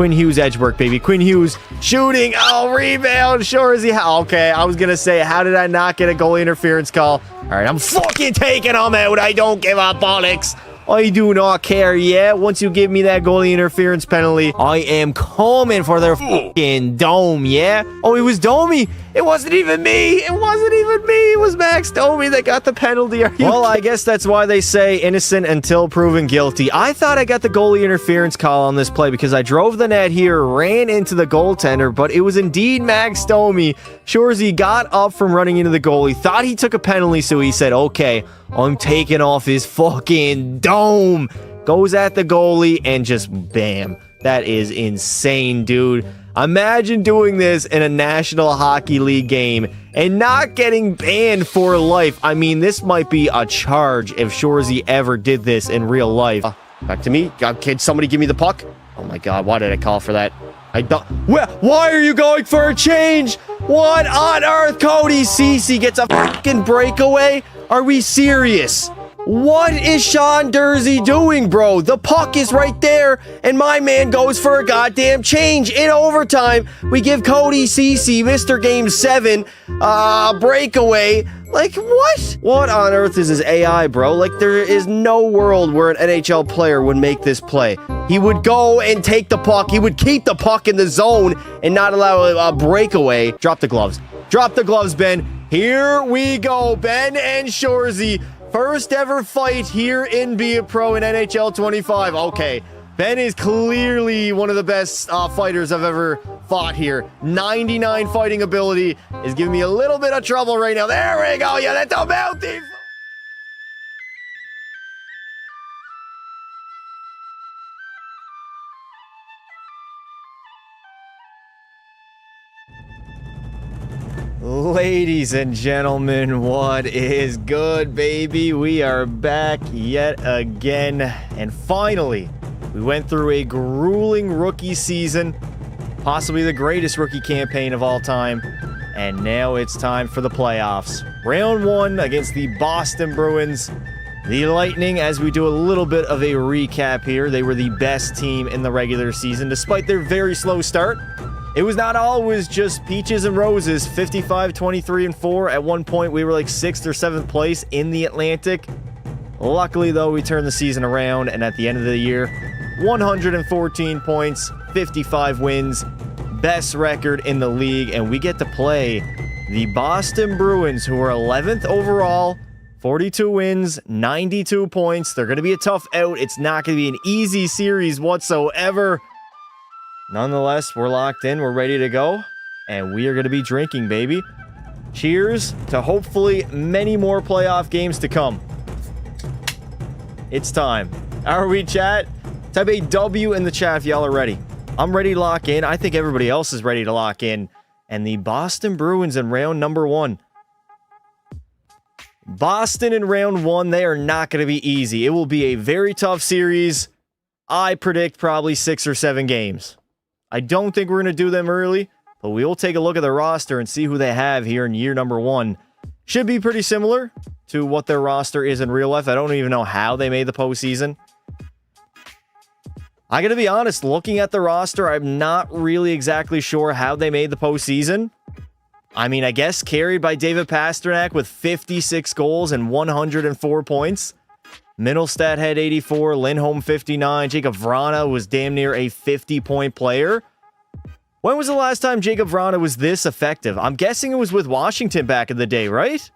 Quinn Hughes edge work, baby. Quinn Hughes shooting. Oh, rebound. Sure is he. Okay, I was going to say, how did I not get a goalie interference call? All right, I'm fucking taking him out. I don't give a bollocks. I do not care, yeah? Once you give me that goalie interference penalty, I am coming for their fucking dome, yeah? Oh, it was Domi. It wasn't even me. It wasn't even me. It was Max Domi that got the penalty. Well, I guess that's why they say innocent until proven guilty. I thought I got the goalie interference call on this play because I drove the net here, ran into the goaltender, but it was indeed Max Domi. Shorzy got up from running into the goalie, thought he took a penalty, so he said, okay, I'm taking off his fucking dome. Goes at the goalie and just bam. That is insane, dude. Imagine doing this in a National Hockey League game and not getting banned for life. I mean, this might be a charge if Shorzy ever did this in real life. Back to me. Can somebody give me the puck? Oh my God, why did I call for that? I don't. Why are you going for a change? What on earth? Cody Ceci gets a fucking breakaway? Are we serious? What is Sean Dursey doing, bro? The puck is right there, and my man goes for a goddamn change in overtime. We give Cody Ceci, Mr. Game 7, breakaway. Like, what? What on earth is his AI, bro? Like, there is no world where an NHL player would make this play. He would go and take the puck. He would keep the puck in the zone and not allow a breakaway. Drop the gloves. Drop the gloves, Ben. Here we go. Ben and Shorzy. First ever fight here in Be a Pro in NHL 25. Okay, Ben is clearly one of the best fighters I've ever fought here. 99 fighting ability is giving me a little bit of trouble right now. There we go. Yeah, that's a bounty. Ladies and gentlemen, what is good, baby? We are back yet again, and finally, we went through a grueling rookie season, possibly the greatest rookie campaign of all time, and now it's time for the playoffs. Round 1 against the Boston Bruins. The Lightning, as we do a little bit of a recap here, they were the best team in the regular season, despite their very slow start. It was not always just peaches and roses. 55, 23, and 4. At one point, we were like 6th or 7th place in the Atlantic. Luckily, though, we turned the season around, and at the end of the year, 114 points, 55 wins, best record in the league, and we get to play the Boston Bruins, who are 11th overall, 42 wins, 92 points. They're going to be a tough out. It's not going to be an easy series whatsoever. Nonetheless, we're locked in, we're ready to go, and we are going to be drinking, baby. Cheers to hopefully many more playoff games to come. It's time. Are we, chat? Type a W in the chat if y'all are ready. I'm ready to lock in. I think everybody else is ready to lock in. And the Boston Bruins in round number 1. Boston in round 1, they are not going to be easy. It will be a very tough series. I predict probably 6 or 7 games. I don't think we're going to do them early, but we will take a look at the roster and see who they have here in year number 1. Should be pretty similar to what their roster is in real life. I don't even know how they made the postseason. I gotta be honest, looking at the roster, I'm not really exactly sure how they made the postseason. I mean, I guess carried by David Pastrnak with 56 goals and 104 points. Middlestat had 84, Lindholm 59, Jacob Vrana was damn near a 50-point player. When was the last time Jacob Vrana was this effective? I'm guessing it was with Washington back in the day, right?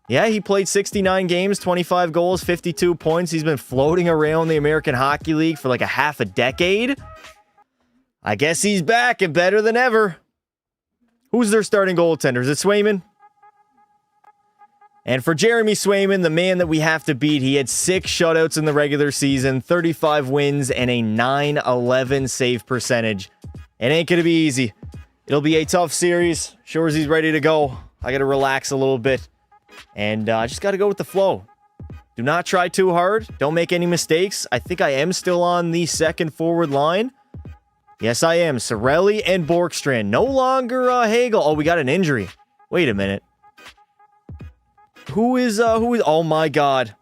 Yeah, he played 69 games, 25 goals, 52 points. He's been floating around the American Hockey League for like a half a decade. I guess he's back and better than ever. Who's their starting goaltender? Is it Swayman? And for Jeremy Swayman, the man that we have to beat, he had 6 shutouts in the regular season, 35 wins, and a .911 save percentage. It ain't going to be easy. It'll be a tough series. Shorzy's ready to go. I got to relax a little bit. And I just got to go with the flow. Do not try too hard. Don't make any mistakes. I think I am still on the second forward line. Yes, I am. Cirelli and Borkstrand. No longer Hagel. Oh, we got an injury. Wait a minute. Who is, oh my God.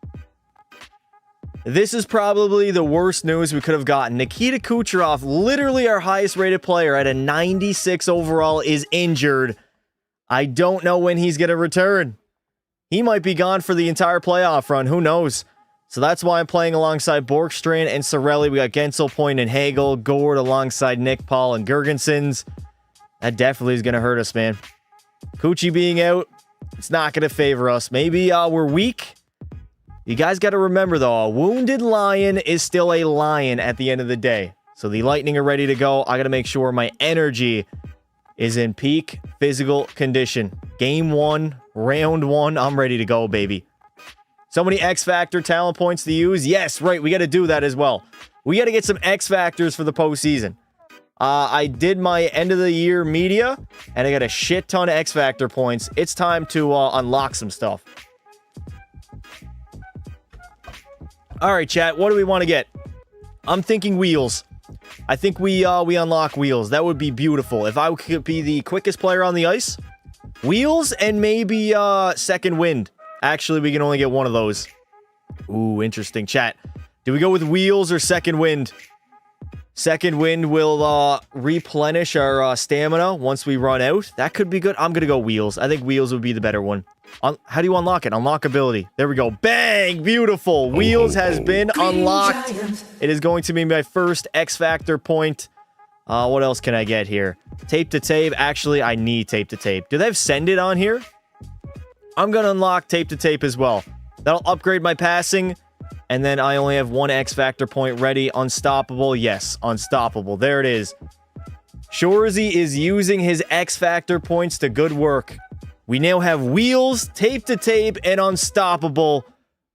This is probably the worst news we could have gotten. Nikita Couterof, literally our highest rated player at a 96 overall, is injured. I don't know when he's going to return. He might be gone for the entire playoff run. Who knows? So that's why I'm playing alongside Borkstrand and Sorelli. We got Gensel, Point, and Hagel. Gord alongside Nick, Paul, and Gergensons. That definitely is going to hurt us, man. Coochie being out, it's not going to favor us. Maybe we're weak. You guys got to remember, though, a wounded lion is still a lion at the end of the day. So the Lightning are ready to go. I got to make sure my energy is in peak physical condition. Game 1, round 1, I'm ready to go, baby. So many X Factor talent points to use. Yes, right, we got to do that as well. We got to get some X Factors for the postseason. I did my end of the year media, and I got a shit ton of X Factor points. It's time to unlock some stuff. All right, chat, what do we want to get? I'm thinking wheels. I think we unlock wheels. That would be beautiful. If I could be the quickest player on the ice, wheels and maybe second wind. Actually, we can only get one of those. Ooh, interesting. Chat, do we go with wheels or second wind? Second wind will replenish our stamina once we run out. That could be good. I'm going to go wheels. I think wheels would be the better one. How do you unlock it? Unlock ability. There we go. Bang! Beautiful. Wheels has been unlocked. It is going to be my first X Factor point. What else can I get here? Tape to tape. Actually, I need tape to tape. Do they have send it on here? I'm going to unlock tape to tape as well. That'll upgrade my passing. And then I only have one X Factor point ready. Unstoppable. Yes, unstoppable. There it is. Shorzy is using his X Factor points to good work. We now have wheels, tape to tape, and unstoppable.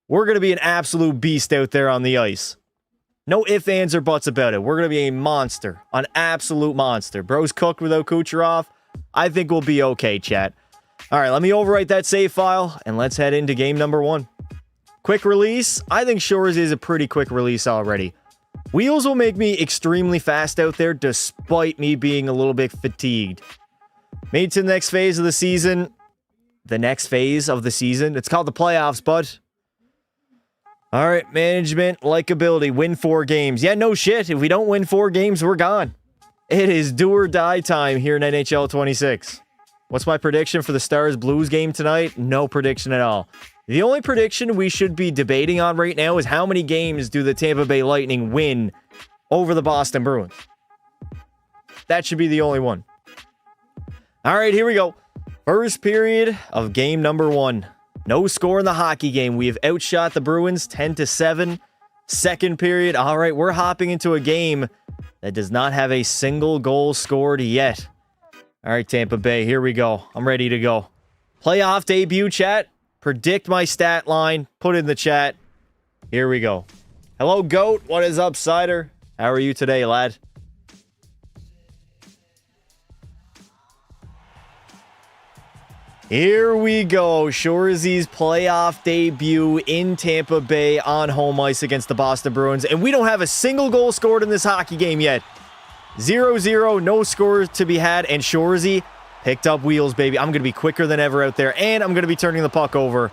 We're going to be an absolute beast out there on the ice. No ifs, ands, or buts about it. We're going to be a monster. An absolute monster. Bro's cooked without Kucherov. I think we'll be okay, chat. All right, let me overwrite that save file, and let's head into game number 1. Quick release. I think Shorzy is a pretty quick release already. Wheels will make me extremely fast out there, despite me being a little bit fatigued. Made to the next phase of the season. The next phase of the season. It's called the playoffs, bud. All right, management, likability, win 4 games. Yeah, no shit. If we don't win 4 games, we're gone. It is do or die time here in NHL 26. What's my prediction for the Stars-Blues game tonight? No prediction at all. The only prediction we should be debating on right now is how many games do the Tampa Bay Lightning win over the Boston Bruins. That should be the only one. All right, here we go. First period of game number 1. No score in the hockey game. We have outshot the Bruins 10-7. Second period. All right, we're hopping into a game that does not have a single goal scored yet. All right, Tampa Bay, here we go. I'm ready to go. Playoff debut, chat. Predict my stat line. Put it in the chat. Here we go. Hello, Goat. What is up, Cider? How are you today, lad? Here we go. Shorzy's playoff debut in Tampa Bay on home ice against the Boston Bruins. And we don't have a single goal scored in this hockey game yet. 0-0, no scores to be had. And Shorzy picked up wheels, baby. I'm going to be quicker than ever out there. And I'm going to be turning the puck over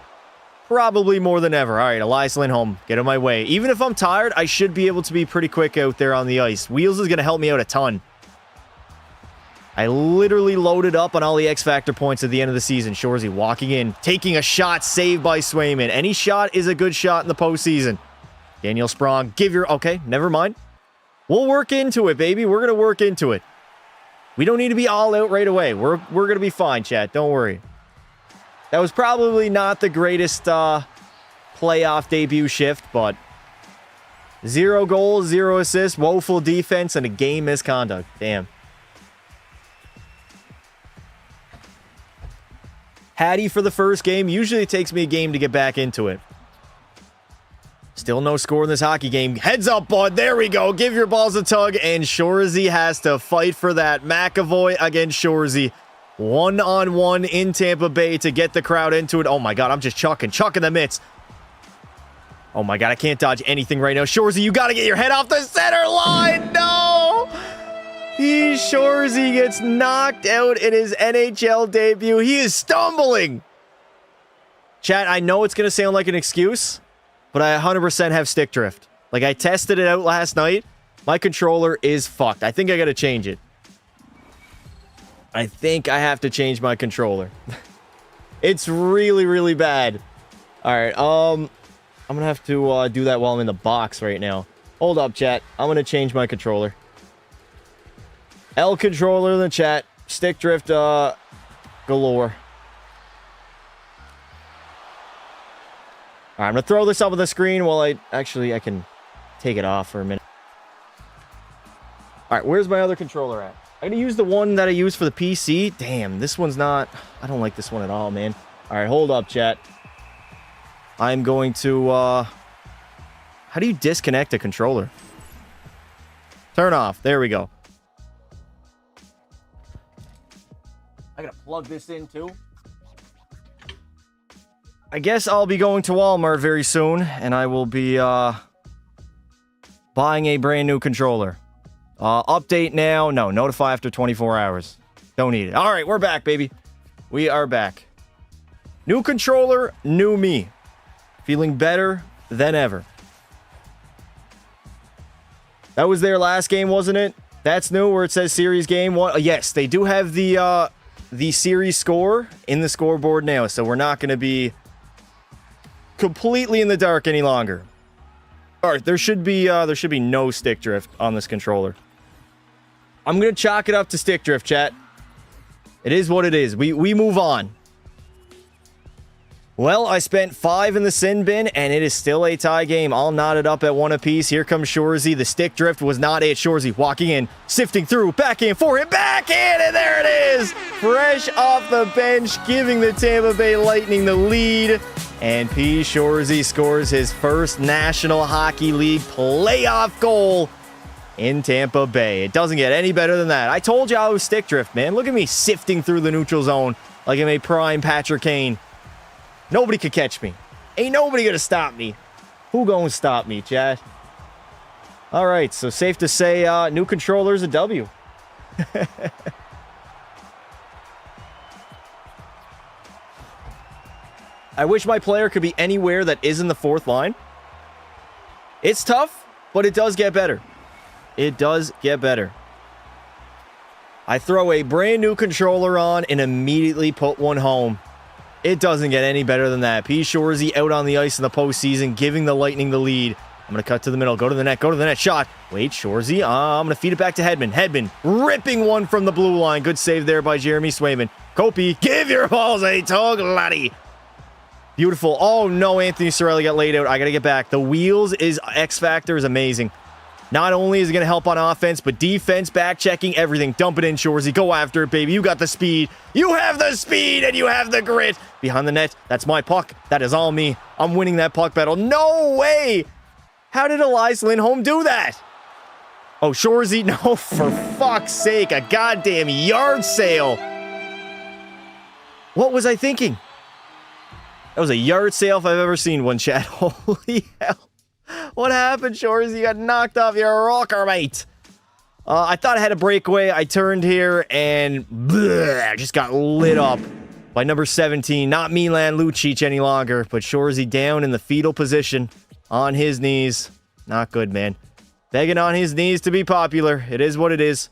probably more than ever. All right, Elias Lindholm, get in my way. Even if I'm tired, I should be able to be pretty quick out there on the ice. Wheels is going to help me out a ton. I literally loaded up on all the X Factor points at the end of the season. Shorzy walking in, taking a shot, saved by Swayman. Any shot is a good shot in the postseason. Daniel Sprong, give your... Okay, never mind. We'll work into it, baby. We're going to work into it. We don't need to be all out right away. We're going to be fine, chat. Don't worry. That was probably not the greatest playoff debut shift, but 0 goals, 0 assists, woeful defense, and a game misconduct. Damn. Hattie for the first game. Usually it takes me a game to get back into it. Still no score in this hockey game. Heads up, bud. There we go. Give your balls a tug. And Shorzy has to fight for that. McAvoy against Shorzy. 1-on-1 in Tampa Bay to get the crowd into it. Oh my god, I'm just chucking the mitts. Oh my god, I can't dodge anything right now. Shorzy, you got to get your head off the center line. No! Shorzy gets knocked out in his NHL debut. He is stumbling. Chat, I know it's going to sound like an excuse, but I 100% have stick drift. Like, I tested it out last night. My controller is fucked. I think I gotta change it. I think I have to change my controller. It's really, really bad. Alright, I'm gonna have to do that while I'm in the box right now. Hold up, chat. I'm gonna change my controller. L controller in the chat. Stick drift, galore. Alright, I'm gonna throw this up on the screen while I can take it off for a minute. Alright, where's my other controller at? I'm gonna use the one that I use for the PC. Damn, this one's not... I don't like this one at all, man. Alright, hold up, chat. I'm going to, how do you disconnect a controller? Turn off. There we go. I gotta plug this in, too. I guess I'll be going to Walmart very soon, and I will be, buying a brand new controller. Update now. No, notify after 24 hours. Don't need it. All right, we're back, baby. We are back. New controller, new me. Feeling better than ever. That was their last game, wasn't it? That's new, where it says series game one. Yes, they do have the series score in the scoreboard now, so we're not going to be completely in the dark any longer. All right, there should be no stick drift on this controller. I'm going to chalk it up to stick drift, chat. It is what it is. We move on. Well, I spent 5 in the sin bin, and it is still a tie game. All knotted up at 1 apiece. Here comes Shorzy. The stick drift was not it. Shorzy walking in, sifting through, backhand, forehand, backhand, and there it is! Fresh off the bench, giving the Tampa Bay Lightning the lead. And P. Shorzy scores his first National Hockey League playoff goal in Tampa Bay. It doesn't get any better than that. I told you I was stick drift, man. Look at me sifting through the neutral zone like I'm a prime Patrick Kane. Nobody could catch me. Ain't nobody gonna stop me. Who gonna stop me, chat? All right, so safe to say, new controller's a W. I wish my player could be anywhere that isn't the fourth line. It's tough, but it does get better. It does get better. I throw a brand new controller on and immediately put one home. It doesn't get any better than that. P. Shorzy out on the ice in the postseason, giving the Lightning the lead. I'm going to cut to the middle. Go to the net. Go to the net. Shot. Wait, Shorzy. I'm going to feed it back to Hedman. Hedman ripping one from the blue line. Good save there by Jeremy Swayman. Kopi, give your balls a tug, laddie. Beautiful. Oh, no, Anthony Cirelli got laid out. I got to get back. The wheels is X Factor is amazing. Not only is it going to help on offense, but defense, back checking, everything. Dump it in, Shorzy. Go after it, baby. You got the speed. You have the speed and you have the grit. Behind the net. That's my puck. That is all me. I'm winning that puck battle. No way. How did Elias Lindholm do that? Oh, Shorzy. No, for fuck's sake. A goddamn yard sale. What was I thinking? That was a yard sale if I've ever seen one, chat. Holy hell. What happened, Shorzy? You got knocked off your rocker, mate. I thought I had a breakaway. I turned here and bleh, just got lit up by number 17. Not Milan Lucic any longer, but Shorzy down in the fetal position on his knees. Not good, man. Begging on his knees to be popular. It is what it is.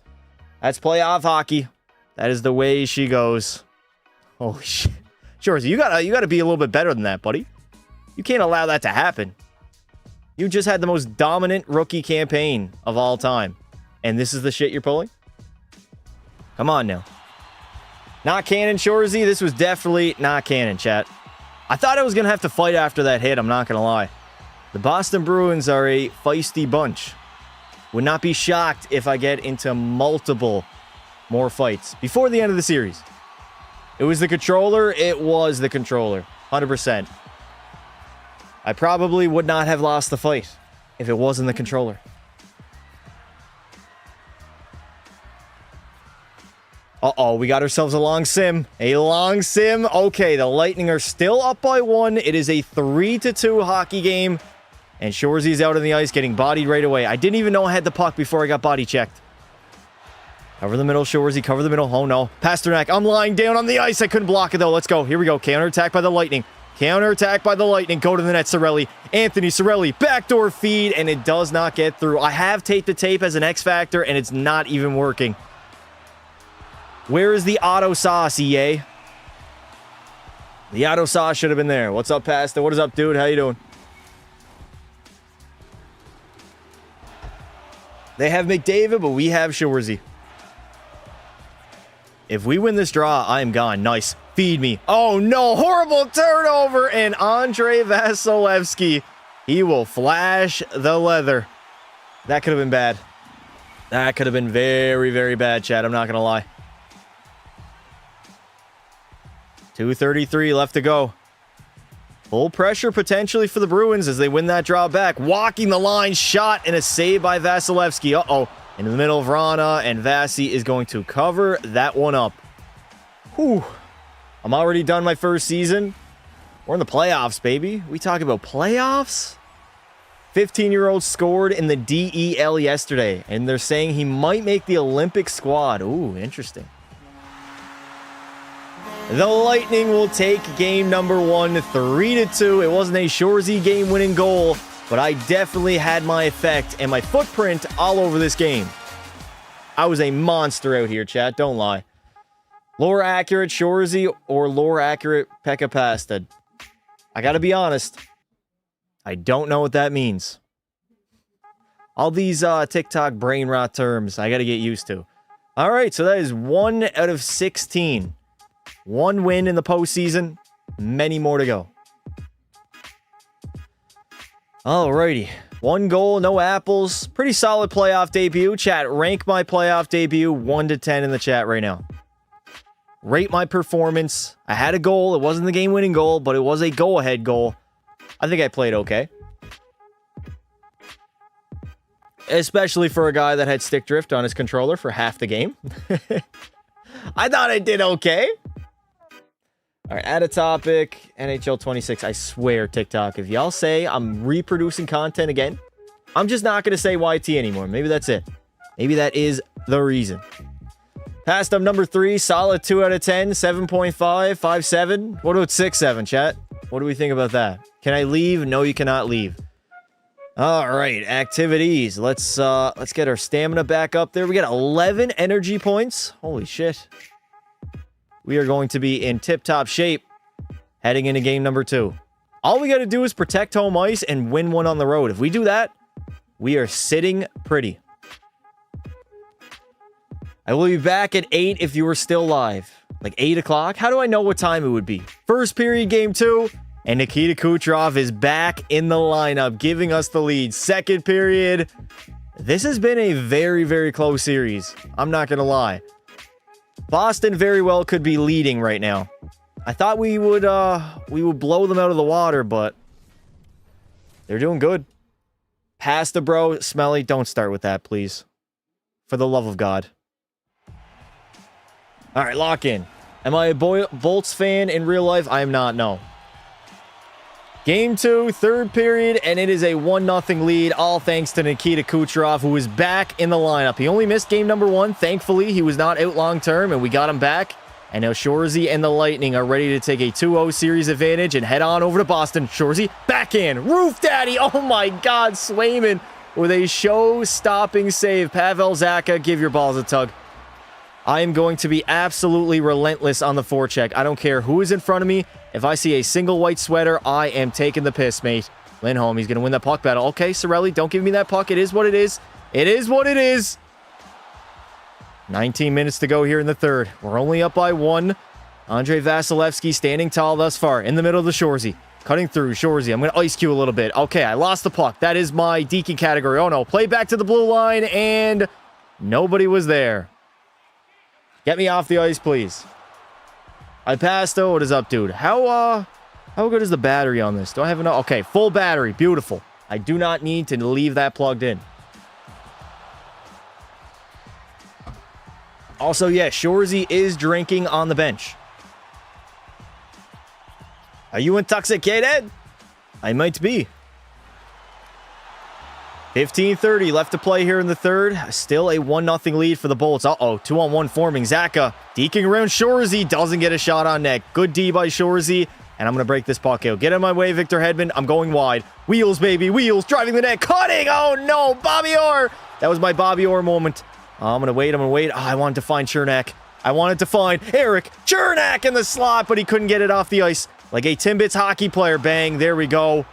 That's playoff hockey. That is the way she goes. Holy shit. Shorzy, you gotta be a little bit better than that, buddy. You can't allow that to happen. You just had the most dominant rookie campaign of all time. And this is the shit you're pulling? Come on now. Not canon, Shorzy. This was definitely not canon, chat. I thought I was going to have to fight after that hit. I'm not going to lie. The Boston Bruins are a feisty bunch. Would not be shocked if I get into multiple more fights before the end of the series. It was the controller. It was the controller. 100%. I probably would not have lost the fight if it wasn't the controller. Uh-oh, we got ourselves a long sim. A long sim. Okay, the Lightning are still up by 1. It is a 3-2 hockey game. And Shorzy's out on the ice getting bodied right away. I didn't even know I had the puck before I got body checked. Cover the middle, Shorzy. Cover the middle. Oh, no. Pasternak, I'm lying down on the ice. I couldn't block it, though. Let's go. Here we go. Counterattack by the Lightning. Counterattack by the Lightning. Go to the net, Cirelli. Anthony Cirelli, backdoor feed, and it does not get through. I have taped the tape as an X Factor, and it's not even working. Where is the auto sauce, EA? The auto sauce should have been there. What's up, Pasta? What is up, dude? How you doing? They have McDavid, but we have Shorzy. If we win this draw, I am gone. Nice. Feed me. Oh, no. Horrible turnover. And Andrei Vasilevsky, he will flash the leather. That could have been bad. That could have been very, very bad, Chad. I'm not going to lie. 2:33 left to go. Full pressure potentially for the Bruins as they win that draw back. Walking the line, shot, and a save by Vasilevsky. Uh-oh. In the middle of Rana, and Vasi is going to cover that one up. Whew. I'm already done my first season. We're in the playoffs, baby. We talk about playoffs? 15-year-old scored in the DEL yesterday, and they're saying he might make the Olympic squad. Ooh, interesting. The Lightning will take game number 1, 3-2. It wasn't a Shorzy game-winning goal, but I definitely had my effect and my footprint all over this game. I was a monster out here, chat. Don't lie. Lore accurate Shorzy or lore accurate Pekka Pasta? I gotta be honest. I don't know what that means. All these TikTok brain rot terms I gotta get used to. All right, so that is 1 out of 16. 1 win in the postseason. Many more to go. Alrighty. 1 goal, no apples. Pretty solid playoff debut. Chat, rank my playoff debut 1 to 10 in the chat right now. Rate my performance. I had a goal. It wasn't the game-winning goal, but it was a go-ahead goal. I think I played okay. Especially for a guy that had stick drift on his controller for half the game. I thought I did okay. All right, add a topic. NHL 26. I swear, TikTok, if y'all say I'm reproducing content again, I'm just not going to say YT anymore. Maybe that's it. Maybe that is the reason. Passed up number 3. Solid 2 out of 10. 7.5. 5.7. What about 6.7, chat? What do we think about that? Can I leave? No, you cannot leave. All right, activities. Let's get our stamina back up there. We got 11 energy points. Holy shit. We are going to be in tip-top shape heading into game number 2. All we got to do is protect home ice and win one on the road. If we do that, we are sitting pretty. I will be back at 8 if you were still live. Like 8 o'clock? How do I know what time it would be? First period, game 2. And Nikita Couterof is back in the lineup, giving us the lead. Second period. This has been a very, very close series. I'm not going to lie. Boston very well could be leading right now. I thought we would blow them out of the water, but they're doing good. Pasta, bro. Smelly, don't start with that, please. For the love of God. All right, lock in. Am I a Bolts fan in real life? I am not, no. Game 2, third period, and it is a 1-0 lead, all thanks to Nikita Couterof, who is back in the lineup. He only missed game number 1. Thankfully, he was not out long-term, and we got him back. And now Shorzy and the Lightning are ready to take a 2-0 series advantage and head on over to Boston. Shorzy, backhand, roof daddy. Oh my God, Swayman with a show-stopping save. Pavel Zacha, give your balls a tug. I am going to be absolutely relentless on the forecheck. I don't care who is in front of me. If I see a single white sweater, I am taking the piss, mate. Lindholm, he's going to win that puck battle. Okay, Cirelli, don't give me that puck. It is what it is. It is what it is. 19 minutes to go here in the third. We're only up by 1. Andrei Vasilevsky standing tall thus far in the middle of the Shorzy. Cutting through Shorzy. I'm going to ice cue a little bit. Okay, I lost the puck. That is my deacon category. Oh, no. Play back to the blue line, and nobody was there. Get me off the ice, please. I passed, though. What is up, dude? How good is the battery on this? Do I have enough? Okay, full battery. Beautiful. I do not need to leave that plugged in. Also, yeah, Shorzy is drinking on the bench. Are you intoxicated? I might be. 15:30 left to play here in the third. Still a 1-0 lead for the Bolts. Uh-oh, 2-on-1 forming. Zacha deking around Shorzy. Doesn't get a shot on net. Good D by Shorzy. And I'm going to break this puck out. Get out of my way, Victor Hedman. I'm going wide. Wheels, baby. Wheels. Driving the net. Cutting. Oh, no. Bobby Orr. That was my Bobby Orr moment. I'm going to wait. Oh, I wanted to find Chernak. I wanted to find Eric Chernak in the slot, but he couldn't get it off the ice. Like a Timbits hockey player. Bang. There we go.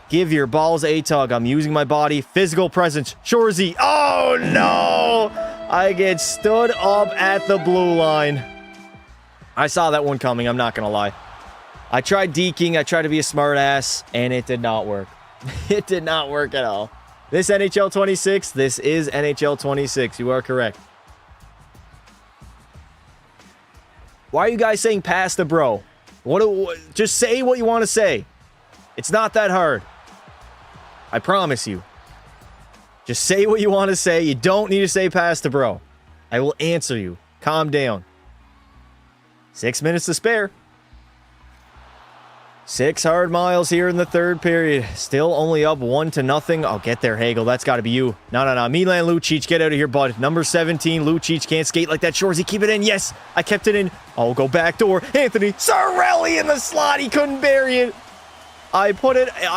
Give your balls a tug. I'm using my body. Physical presence. Shorzy. Oh, no. I get stood up at the blue line. I saw that one coming. I'm not going to lie. I tried deking. I tried to be a smart ass, and it did not work. It did not work at all. This NHL 26, this is NHL 26. You are correct. Why are you guys saying pass the bro? Just say what you want to say. It's not that hard. I promise you. Just say what you want to say. You don't need to say pass the bro. I will answer you. Calm down. 6 minutes to spare. 6 hard miles here in the third period. Still only up 1-0. I'll get there, Hagel. That's got to be you. No. Milan Lucic, get out of here, bud. Number 17, Lucic can't skate like that. Shorzy, keep it in. Yes, I kept it in. I'll go back door. Anthony Cirelli in the slot. He couldn't bury it. I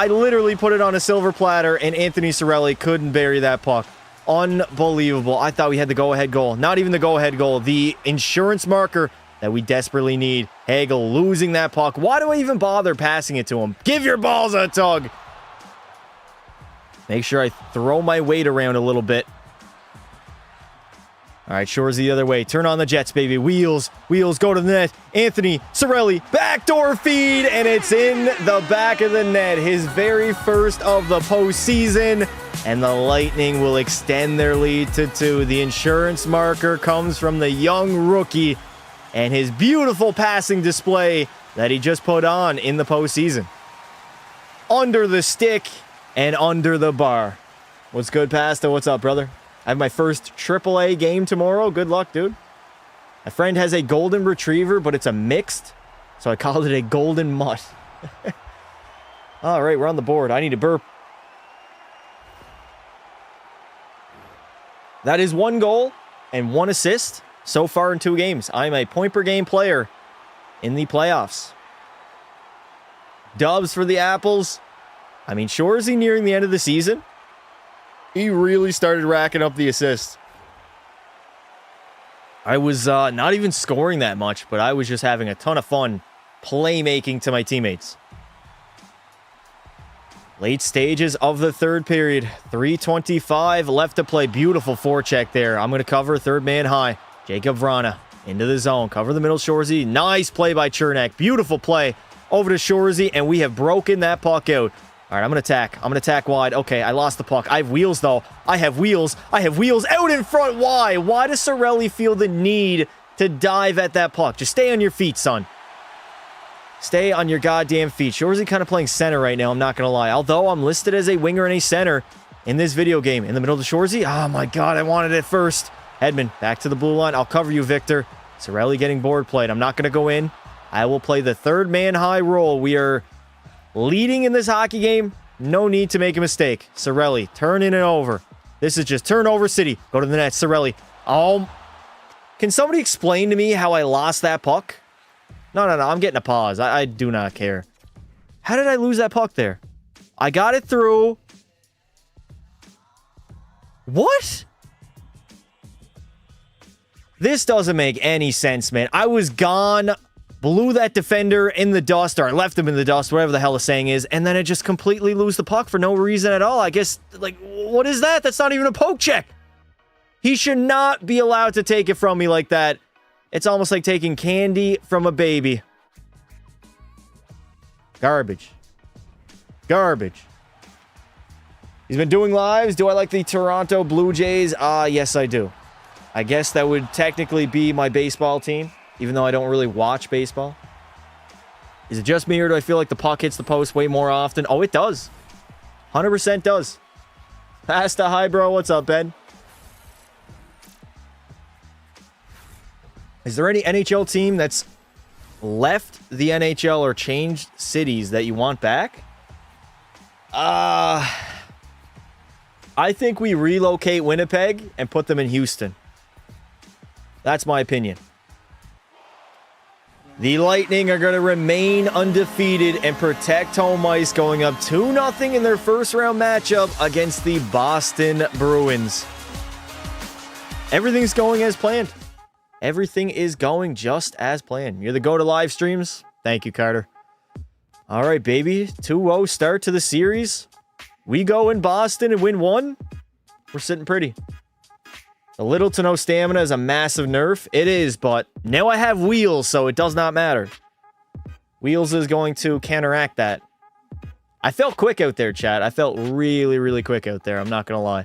literally put it on a silver platter, and Anthony Cirelli couldn't bury that puck. Unbelievable. I thought we had the go-ahead goal. Not even the go-ahead goal. The insurance marker that we desperately need. Hagel losing that puck. Why do I even bother passing it to him? Give your balls a tug. Make sure I throw my weight around a little bit. All right, Shore's the other way. Turn on the Jets, baby. Wheels, go to the net. Anthony Cirelli, backdoor feed, and it's in the back of the net. His very first of the postseason, and the Lightning will extend their lead to 2. The insurance marker comes from the young rookie and his beautiful passing display that he just put on in the postseason. Under the stick and under the bar. What's good, Pasta? What's up, brother? I have my first AAA game tomorrow. Good luck, dude. A friend has a golden retriever, but it's a mixed, so I called it a golden mutt. All right, we're on the board. I need to burp. That is 1 goal and 1 assist so far in 2 games. I'm a point-per-game player in the playoffs. Dubs for the Apples. I mean, Shorzy nearing the end of the season, he really started racking up the assists. I was not even scoring that much, but I was just having a ton of fun playmaking to my teammates. Late stages of the third period. 3:25 left to play. Beautiful forecheck there. I'm going to cover third man high. Jacob Vrana into the zone. Cover the middle, Shorzy. Nice play by Chernak. Beautiful play over to Shorzy, and we have broken that puck out. All right, I'm going to attack. I'm going to attack wide. Okay, I lost the puck. I have wheels, though. I have wheels out in front. Why? Why does Cirelli feel the need to dive at that puck? Just stay on your feet, son. Stay on your goddamn feet. Shorzy kind of playing center right now, I'm not going to lie. Although I'm listed as a winger and a center in this video game. In the middle of Shorzy. Oh, my God, I wanted it first. Hedman, back to the blue line. I'll cover you, Victor. Cirelli getting board played. I'm not going to go in. I will play the third man high role. We are leading in this hockey game. No need to make a mistake. Cirelli, turn in and over. This is just turnover city. Go to the net. Cirelli. Oh, can somebody explain to me how I lost that puck? No. I'm getting a pause. I do not care. How did I lose that puck there? I got it through. What? This doesn't make any sense, man. I was gone, blew that defender in the dust, or I left him in the dust, whatever the hell the saying is, and then I just completely lose the puck for no reason at all. I guess, like, what is that? That's not even a poke check. He should not be allowed to take it from me like that. It's almost like taking candy from a baby. Garbage. Garbage. He's been doing lives. Do I like the Toronto Blue Jays? Yes, I do. I guess that would technically be my baseball team, even though I don't really watch baseball. Is it just me, or do I feel like the puck hits the post way more often? Oh, it does. 100% does. Pasta, hi, bro. What's up, Ben? Is there any NHL team that's left the NHL or changed cities that you want back? I think we relocate Winnipeg and put them in Houston. That's my opinion. The Lightning are going to remain undefeated and protect home ice, going up 2-0 in their first round matchup against the Boston Bruins. Everything's going as planned. Everything is going just as planned. You're the go to live streams. Thank you, Carter. All right, baby. 2-0 start to the series. We go in Boston and win 1. We're sitting pretty. The little to no stamina is a massive nerf. It is, but now I have wheels, so it does not matter. Wheels is going to counteract that. I felt quick out there, chat. I felt really, really quick out there. I'm not going to lie.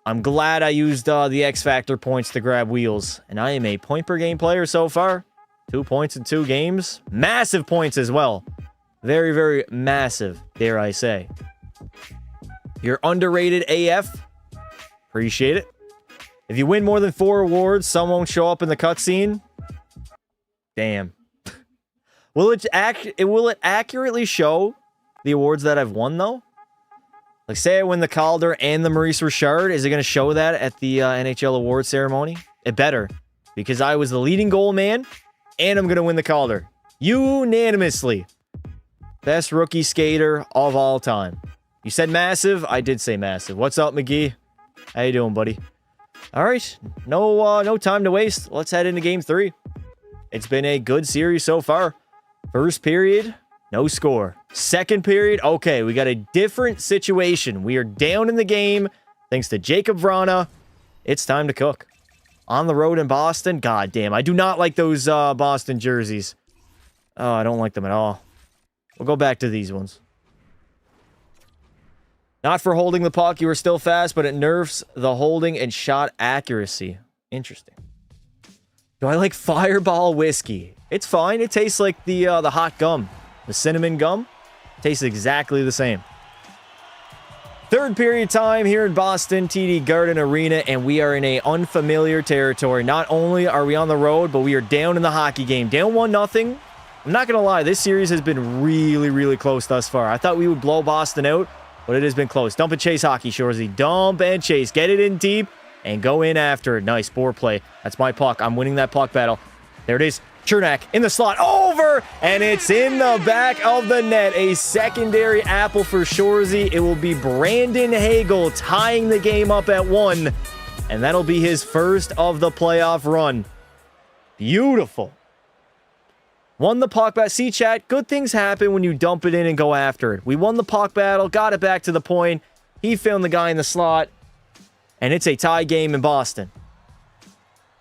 I'm glad I used the X Factor points to grab wheels. And I am a point per game player so far. 2 points in 2 games. Massive points as well. Very, very massive, dare I say. You're underrated AF. Appreciate it. If you win more than 4 awards, some won't show up in the cutscene. Damn. Will it accurately show the awards that I've won, though? Like, say I win the Calder and the Maurice Richard. Is it going to show that at the NHL award ceremony? It better. Because I was the leading goal man, and I'm going to win the Calder. Unanimously. Best rookie skater of all time. You said massive? I did say massive. What's up, McGee? How you doing, buddy? All right. No time to waste. Let's head into game 3. It's been a good series so far. First period, no score. Second period, okay, we got a different situation. We are down in the game thanks to Jacob Vrana. It's time to cook. On the road in Boston, god damn. I do not like those Boston jerseys. Oh, I don't like them at all. We'll go back to these ones. Not for holding the puck, you are still fast, but it nerfs the holding and shot accuracy. Interesting. Do I like Fireball whiskey? It's fine. It tastes like the hot gum. The cinnamon gum. Tastes exactly the same. Third period time here in Boston, TD Garden Arena, and we are in a unfamiliar territory. Not only are we on the road, but we are down in the hockey game. Down 1-0. I'm not going to lie, this series has been really, really close thus far. I thought we would blow Boston out, but it has been close. Dump and chase hockey, Shorzy. Dump and chase. Get it in deep and go in after it. Nice board play. That's my puck. I'm winning that puck battle. There it is. Chernak in the slot. Over! And it's in the back of the net. A secondary apple for Shorzy. It will be Brandon Hagel tying the game up at 1. And that'll be his first of the playoff run. Beautiful. Won the puck battle. See, chat, good things happen when you dump it in and go after it. We won the puck battle, got it back to the point. He found the guy in the slot. And it's a tie game in Boston.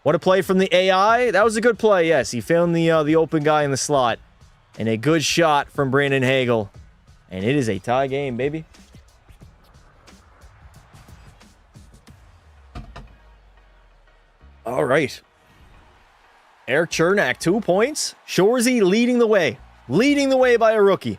What a play from the AI. That was a good play, yes. He found the open guy in the slot. And a good shot from Brandon Hagel. And it is a tie game, baby. All right. Eric Chernak, 2 points. Shorzy leading the way. Leading the way by a rookie.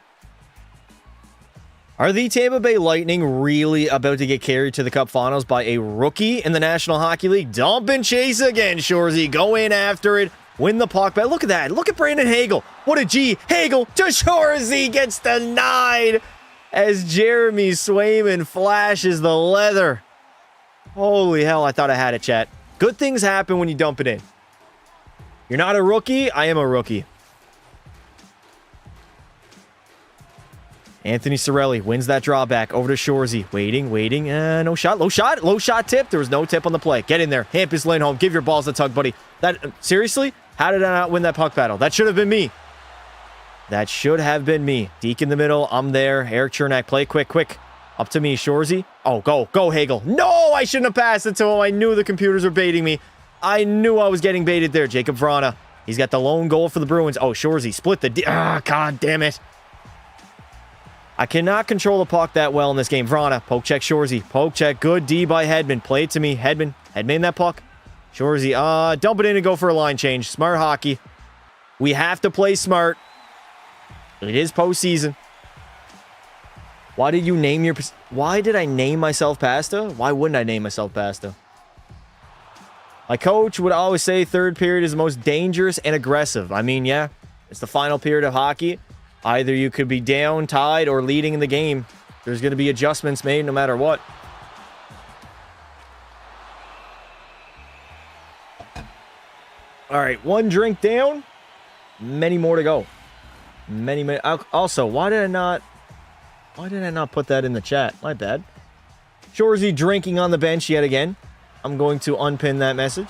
Are the Tampa Bay Lightning really about to get carried to the Cup Finals by a rookie in the National Hockey League? Dump and chase again, Shorzy. Go in after it. Win the puck back. Look at that. Look at Brandon Hagel. What a G. Hagel to Shorzy. Gets denied as Jeremy Swayman flashes the leather. Holy hell, I thought I had it, chat. Good things happen when you dump it in. You're not a rookie? I am a rookie. Anthony Cirelli wins that drawback over to Shorzy. Waiting. No shot. Low shot tip. There was no tip on the play. Get in there. Hampus Lindholm. Give your balls a tug, buddy. Seriously? How did I not win that puck battle? That should have been me. That should have been me. Deke in the middle. I'm there. Eric Chernak. Play quick. Up to me, Shorzy. Oh, go, Hagel. No, I shouldn't have passed it to him. I knew the computers were baiting me. I knew I was getting baited there. Jacob Vrana. He's got the lone goal for the Bruins. Oh, Shorzy split the... God damn it. I cannot control the puck that well in this game. Vrana, poke check Shorzy. Poke check. Good D by Hedman. Play it to me. Hedman in that puck. Shorzy, dump it in and go for a line change. Smart hockey. We have to play smart. It is postseason. Why did I name myself Pasta? Why wouldn't I name myself Pasta? My coach would always say third period is the most dangerous and aggressive. I mean, yeah, it's the final period of hockey. Either you could be down, tied, or leading in the game. There's going to be adjustments made no matter what. All right, one drink down. Many more to go. Many. Also, why did I not put that in the chat? My bad. Shorzy drinking on the bench yet again. I'm going to unpin that message.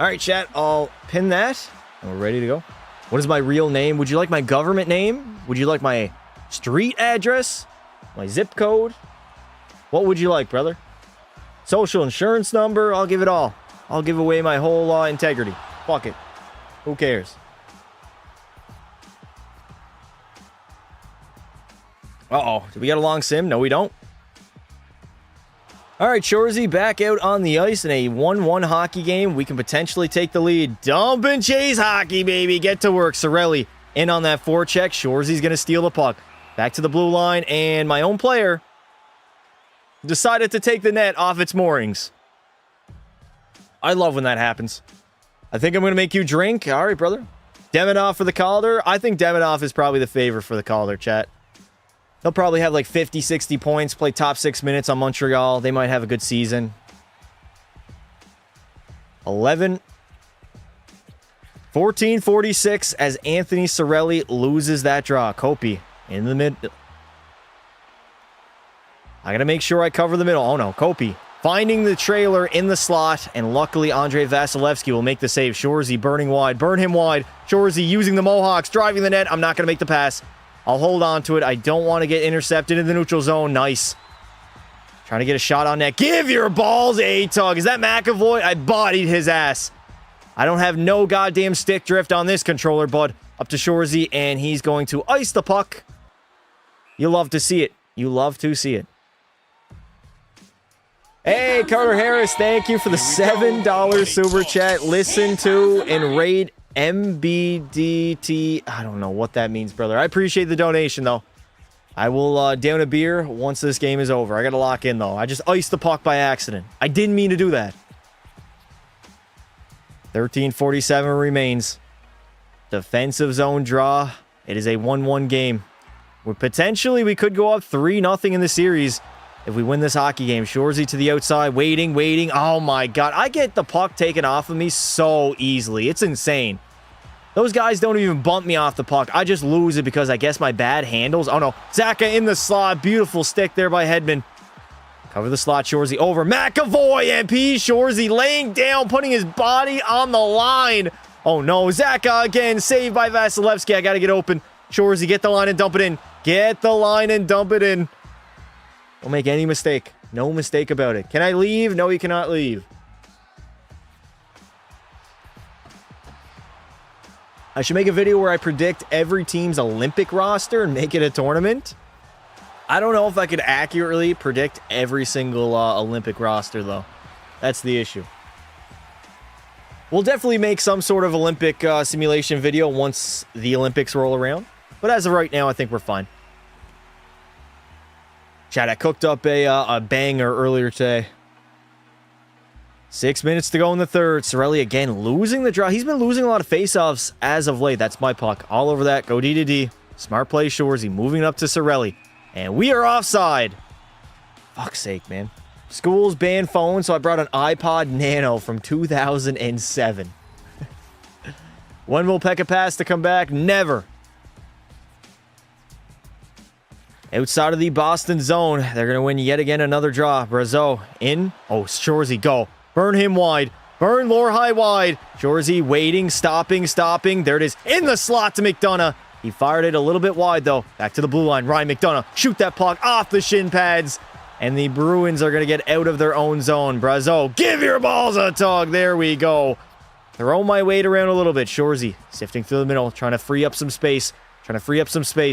All right, chat. I'll pin that. And we're ready to go. What is my real name? Would you like my government name? Would you like my street address? My zip code? What would you like, brother? Social insurance number? I'll give it all. I'll give away my whole integrity. Fuck it. Who cares? Uh-oh. Do we got a long sim? No, we don't. All right, Shorzy back out on the ice in a 1-1 hockey game. We can potentially take the lead. Dump and chase hockey, baby. Get to work. Cirelli in on that forecheck. Shorzy's going to steal the puck. Back to the blue line, and my own player decided to take the net off its moorings. I love when that happens. I think I'm going to make you drink. All right, brother. Demidov for the Calder. I think Demidov is probably the favorite for the Calder, chat. They'll probably have like 50, 60 points, play top 6 minutes on Montreal. They might have a good season. 14-46 as Anthony Cirelli loses that draw. Kopi in the mid. I got to make sure I cover the middle. Oh, no. Kopi finding the trailer in the slot, and luckily Andrei Vasilevsky will make the save. Shorzy burning wide. Burn him wide. Shorzy using the Mohawks, driving the net. I'm not going to make the pass. I'll hold on to it. I don't want to get intercepted in the neutral zone. Nice. Trying to get a shot on net. Give your balls a tug. Is that McAvoy? I bodied his ass. I don't have no goddamn stick drift on this controller, bud. Up to Shorzy, and he's going to ice the puck. You love to see it. You love to see it. Hey, Carter Harris, thank you for the $7 super chat. Listen to and rate MBDT. I don't know what that means, brother. I appreciate the donation, though. I will down a beer once this game is over. I got to lock in, though. I just iced the puck by accident. I didn't mean to do that. 13:47 remains. Defensive zone draw. It is a 1-1 game. Potentially, we could go up 3-0 in the series if we win this hockey game. Shorzy to the outside, waiting. Oh, my God. I get the puck taken off of me so easily. It's insane. Those guys don't even bump me off the puck. I just lose it because I guess my bad handles. Oh, no. Zaka in the slot. Beautiful stick there by Hedman. Cover the slot. Shorzy over. McAvoy, MP. Shorzy laying down, putting his body on the line. Oh, no. Zaka again. Saved by Vasilevsky. I got to get open. Shorzy, get the line and dump it in. Get the line and dump it in. Don't make any mistake. No mistake about it. Can I leave? No, you cannot leave. I should make a video where I predict every team's Olympic roster and make it a tournament. I don't know if I could accurately predict every single Olympic roster, though. That's the issue. We'll definitely make some sort of Olympic simulation video once the Olympics roll around. But as of right now, I think we're fine. Chad, I cooked up a banger earlier today. 6 minutes to go in the third. Cirelli again losing the draw. He's been losing a lot of faceoffs as of late. That's my puck. All over that. Go D to D. Smart play, Shorzy. Moving up to Cirelli. And we are offside. Fuck's sake, man. Schools ban phones, so I brought an iPod Nano from 2007. When will Pekka Pass to come back? Never. Outside of the Boston zone, they're going to win yet again another draw. Brazeau in. Oh, Shorzy, go. Burn him wide. Burn Lorhigh wide. Shorzy waiting, stopping. There it is. In the slot to McDonough. He fired it a little bit wide, though. Back to the blue line. Ryan McDonough. Shoot that puck off the shin pads. And the Bruins are going to get out of their own zone. Brazeau, give your balls a tug. There we go. Throw my weight around a little bit. Shorzy sifting through the middle, trying to free up some space.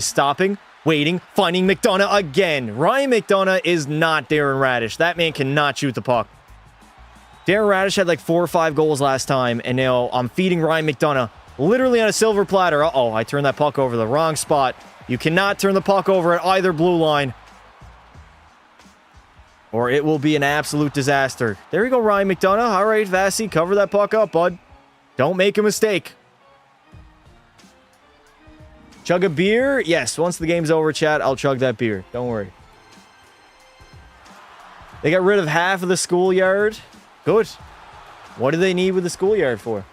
Stopping. Waiting, finding McDonough again. Ryan McDonough is not Darren Radish. That man cannot shoot the puck. Darren Radish had like 4 or 5 goals last time, and now I'm feeding Ryan McDonough literally on a silver platter. Uh-oh, I turned that puck over the wrong spot. You cannot turn the puck over at either blue line, or it will be an absolute disaster. There you go, Ryan McDonough. All right, Vasi, cover that puck up, bud. Don't make a mistake. Chug a beer? Yes, once the game's over, chat, I'll chug that beer. Don't worry. They got rid of half of the schoolyard. Good. What do they need with the schoolyard for?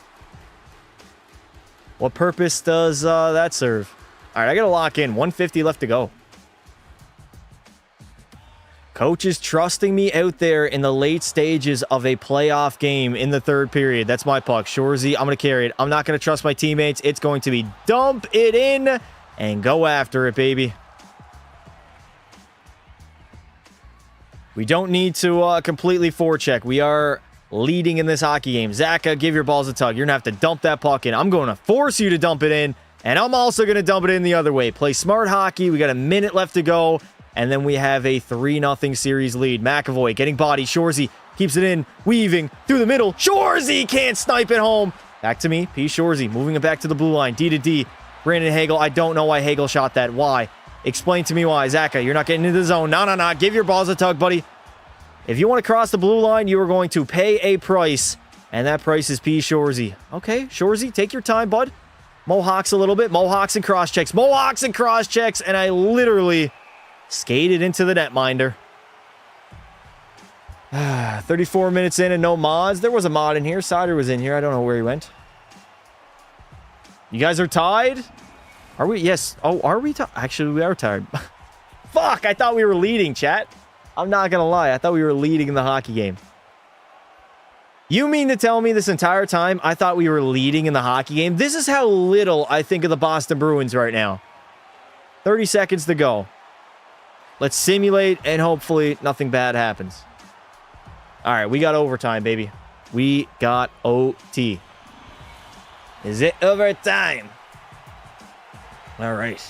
What purpose does that serve? All right, I got to lock in. 150 left to go. Coach is trusting me out there in the late stages of a playoff game in the third period. That's my puck. Shorzy, I'm going to carry it. I'm not going to trust my teammates. It's going to be dump it in and go after it, baby. We don't need to completely forecheck. We are leading in this hockey game. Zaka, give your balls a tug. You're going to have to dump that puck in. I'm going to force you to dump it in, and I'm also going to dump it in the other way. Play smart hockey. We got a minute left to go, and then we have a 3-0 series lead. McAvoy getting body. Shorzy keeps it in, weaving through the middle. Shorzy can't snipe it home. Back to me. P. Shorzy moving it back to the blue line. D to D. Brandon Hagel. I don't know why Hagel shot that. Why? Explain to me why. Zaka, you're not getting into the zone. No. Give your balls a tug, buddy. If you want to cross the blue line, you are going to pay a price, and that price is P. Shorzy. Okay, Shorzy, take your time, bud. Mohawks a little bit. Mohawks and cross-checks. Mohawks and cross-checks, and I literally skated into the netminder. 34 minutes in and no mods. There was a mod in here. Sider was in here. I don't know where he went. You guys are tied? Are we? Yes. Oh, are we tied? Actually, we are tied. Fuck, I thought we were leading, chat. I'm not going to lie. I thought we were leading in the hockey game. You mean to tell me this entire time I thought we were leading in the hockey game? This is how little I think of the Boston Bruins right now. 30 seconds to go. Let's simulate and hopefully nothing bad happens. All right, we got overtime, baby. We got OT. Is it overtime? All right.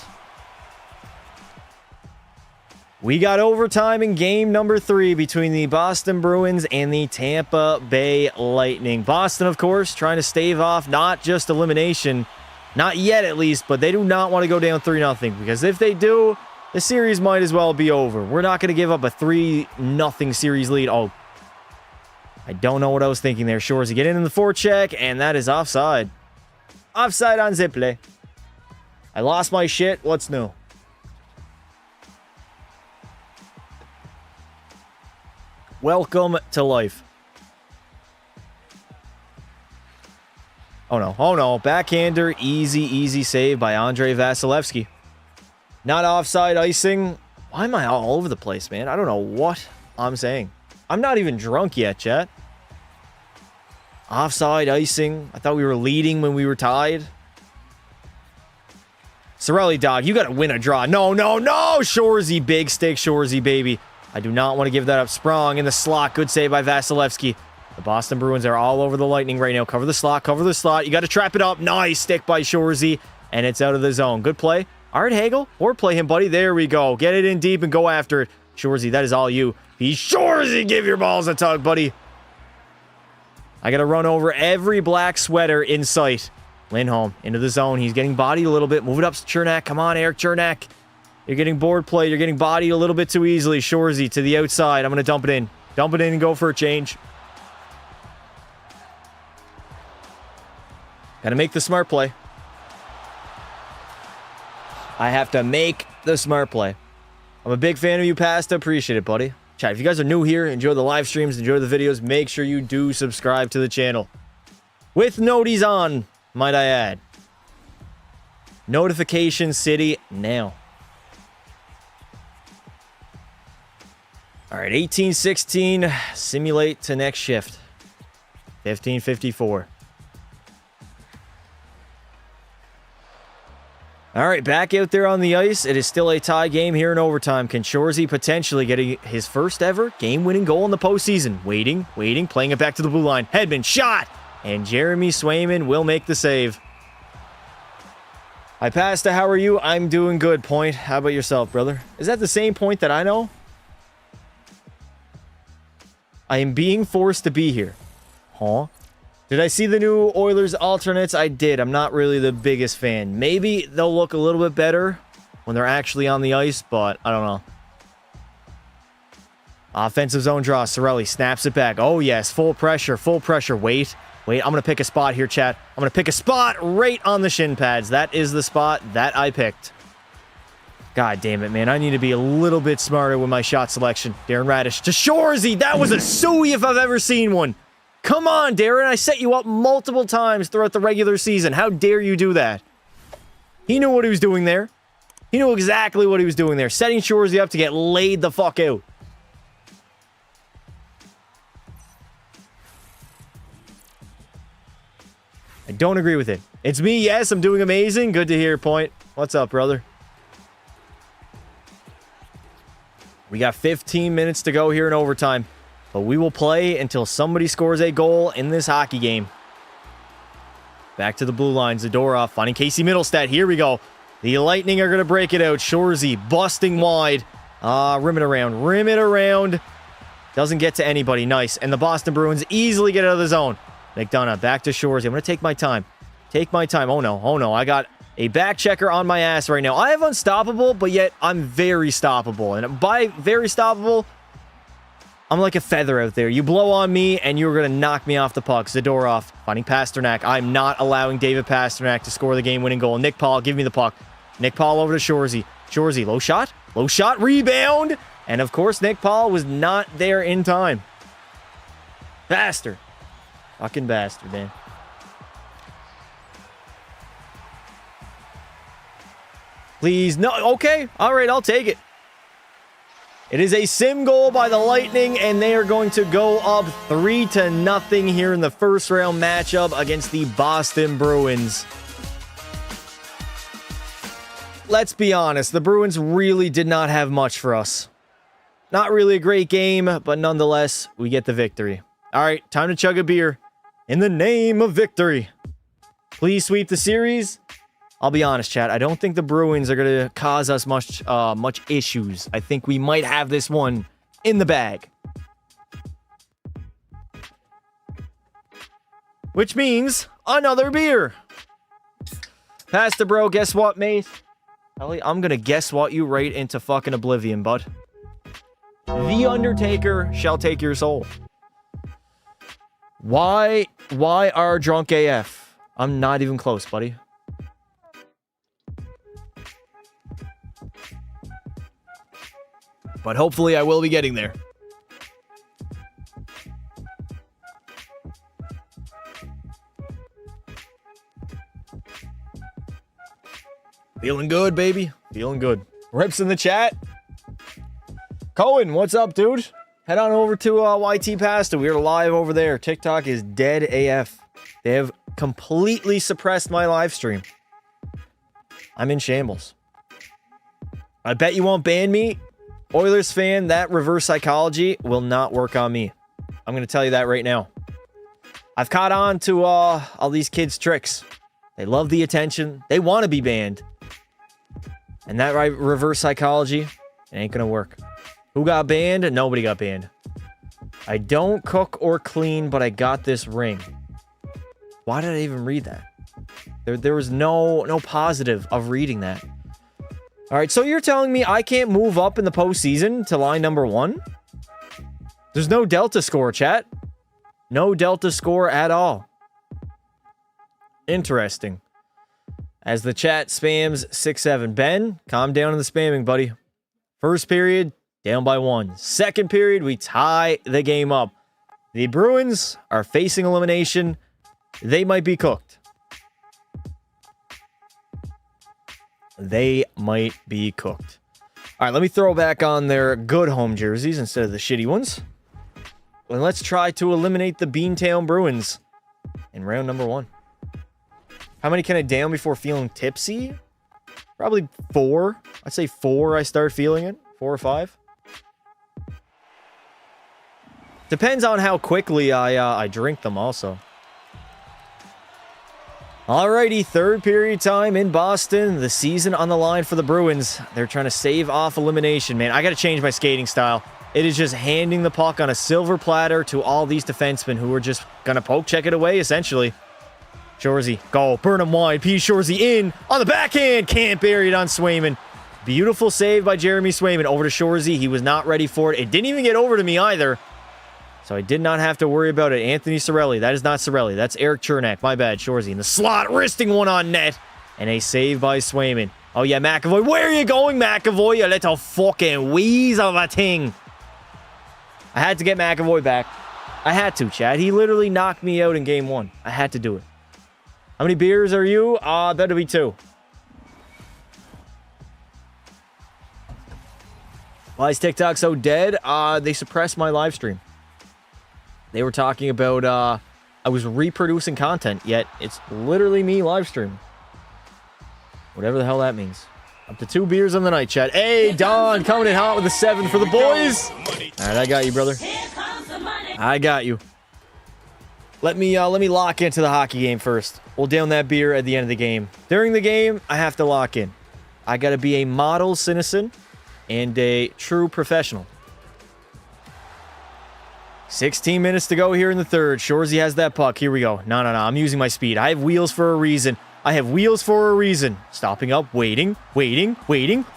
We got overtime in game number 3 between the Boston Bruins and the Tampa Bay Lightning. Boston, of course, trying to stave off not just elimination, not yet at least, but they do not want to go down 3-0 because if they do, the series might as well be over. We're not going to give up a 3-0 series lead. Oh, I don't know what I was thinking there. Shorzy get in the forecheck, and that is offside. Offside on zip play. I lost my shit. What's new? Welcome to life. Oh no. Backhander. Easy save by Andrei Vasilevsky. Not offside icing. Why am I all over the place, man? I don't know what I'm saying. I'm not even drunk yet, chat. Offside icing. I thought we were leading when we were tied. Cirelli, dog. You got to win a draw. No. Shorzy, big stick. Shorzy, baby. I do not want to give that up. Sprong in the slot. Good save by Vasilevsky. The Boston Bruins are all over the Lightning right now. Cover the slot. You got to trap it up. Nice stick by Shorzy. And it's out of the zone. Good play. All right, Hagel. Or play him, buddy. There we go. Get it in deep and go after it. Shorzy, that is all you. Be Shorzy. Give your balls a tug, buddy. I got to run over every black sweater in sight. Lindholm into the zone. He's getting bodied a little bit. Move it up to Chernak. Come on, Eric Chernak. You're getting board play. You're getting bodied a little bit too easily. Shorzy to the outside. I'm going to dump it in. Dump it in and go for a change. Got to make the smart play. I have to make the smart play. I'm a big fan of you, Pasta. Appreciate it, buddy. Chat, if you guys are new here, enjoy the live streams, enjoy the videos, make sure you do subscribe to the channel. With noties on, might I add. Notification City now. All right, 18:16. Simulate to next shift. 15:54. All right, back out there on the ice. It is still a tie game here in overtime. Can Shorzy potentially getting his first ever game-winning goal in the postseason? Waiting, playing it back to the blue line. Hedman shot, and Jeremy Swayman will make the save. Hi, Pasta. How are you? I'm doing good, Point. How about yourself, brother? Is that the same Point that I know? I am being forced to be here. Huh? Did I see the new Oilers alternates? I did. I'm not really the biggest fan. Maybe they'll look a little bit better when they're actually on the ice, but I don't know. Offensive zone draw. Cirelli snaps it back. Oh, yes. Full pressure. Wait. Wait, I'm going to pick a spot here, chat. I'm going to pick a spot right on the shin pads. That is the spot that I picked. God damn it, man. I need to be a little bit smarter with my shot selection. Darren Radish to Shorzy. That was a suey if I've ever seen one. Come on, Darren. I set you up multiple times throughout the regular season. How dare you do that? He knew what he was doing there. He knew exactly what he was doing there. Setting Shorzy up to get laid the fuck out. I don't agree with it. It's me, yes, I'm doing amazing. Good to hear, Point. What's up, brother? We got 15 minutes to go here in overtime, but we will play until somebody scores a goal in this hockey game. Back to the blue line, Zadorov finding Casey Middlestat. Here we go. The Lightning are going to break it out. Shorzy busting wide. Rim it around. Doesn't get to anybody. Nice. And the Boston Bruins easily get out of the zone. McDonough back to Shorzy. I'm going to take my time. Oh no. I got a back checker on my ass right now. I have unstoppable, but yet I'm very stoppable. And by very stoppable, I'm like a feather out there. You blow on me, and you're going to knock me off the puck. Zadorov finding Pasternak. I'm not allowing David Pasternak to score the game-winning goal. Nick Paul, give me the puck. Nick Paul over to Shorzy. Shorzy, low shot, rebound. And of course, Nick Paul was not there in time. Bastard. Fucking bastard, man. Please, no, okay. All right, I'll take it. It is a sim goal by the Lightning, and they are going to go up 3-0 here in the first round matchup against the Boston Bruins. Let's be honest, the Bruins really did not have much for us. Not really a great game, but nonetheless, we get the victory. All right, time to chug a beer. In the name of victory. Please sweep the series. I'll be honest, chat. I don't think the Bruins are going to cause us much issues. I think we might have this one in the bag. Which means another beer. Pastor bro, guess what, mate? I'm going to guess what you right into fucking oblivion, bud. The Undertaker shall take your soul. Why are drunk AF? I'm not even close, buddy. But hopefully I will be getting there. Feeling good, baby. Feeling good. Rips in the chat. Cohen, what's up, dude? Head on over to YT Pasta. We're live over there. TikTok is dead AF. They have completely suppressed my live stream. I'm in shambles. I bet you won't ban me. Oilers fan, that reverse psychology will not work on me. I'm going to tell you that right now. I've caught on to all these kids' tricks. They love the attention. They want to be banned. And that reverse psychology, it ain't going to work. Who got banned? Nobody got banned. I don't cook or clean, but I got this ring. Why did I even read that? There was no positive of reading that. All right, so you're telling me I can't move up in the postseason to line number 1? There's no Delta score, chat. No Delta score at all. Interesting. As the chat spams 6-7. Ben, calm down on the spamming, buddy. First period, down by 1. Second period, we tie the game up. The Bruins are facing elimination. They might be cooked. They might be cooked. All right, let me throw back on their good home jerseys instead of the shitty ones. And let's try to eliminate the Beantown Bruins in round number 1. How many can I down before feeling tipsy? Probably 4. I'd say 4 I start feeling it. 4 or 5. Depends on how quickly I drink them also. Alrighty, third period time in Boston. The season on the line for the Bruins. They're trying to save off elimination, man. I got to change my skating style. It is just handing the puck on a silver platter to all these defensemen who are just going to poke check it away, essentially. Shorzy, go. Burn him wide. P. Shorzy in on the backhand. Can't bury it on Swayman. Beautiful save by Jeremy Swayman. Over to Shorzy. He was not ready for it. It didn't even get over to me either. So I did not have to worry about it. Anthony Cirelli. That is not Cirelli. That's Eric Chernak. My bad, Shorzy. In the slot, wristing one on net. And a save by Swayman. Oh, yeah, McAvoy. Where are you going, McAvoy? You little fucking wheeze of a thing. I had to get McAvoy back. I had to, Chad. He literally knocked me out in game 1. I had to do it. How many beers are you? That'll be 2. Why is TikTok so dead? They suppressed my live stream. They were talking about, I was reproducing content, yet it's literally me live streaming. Whatever the hell that means. Up to 2 beers on the night, chat. Hey, Don, coming in hot with a 7 for the boys. All right, I got you, brother. I got you. Let me lock into the hockey game first. We'll down that beer at the end of the game. During the game, I have to lock in. I got to be a model citizen and a true professional. 16 minutes to go here in the third. Shorzy has that puck. Here we go. No. I'm using my speed. I have wheels for a reason. Stopping up, waiting.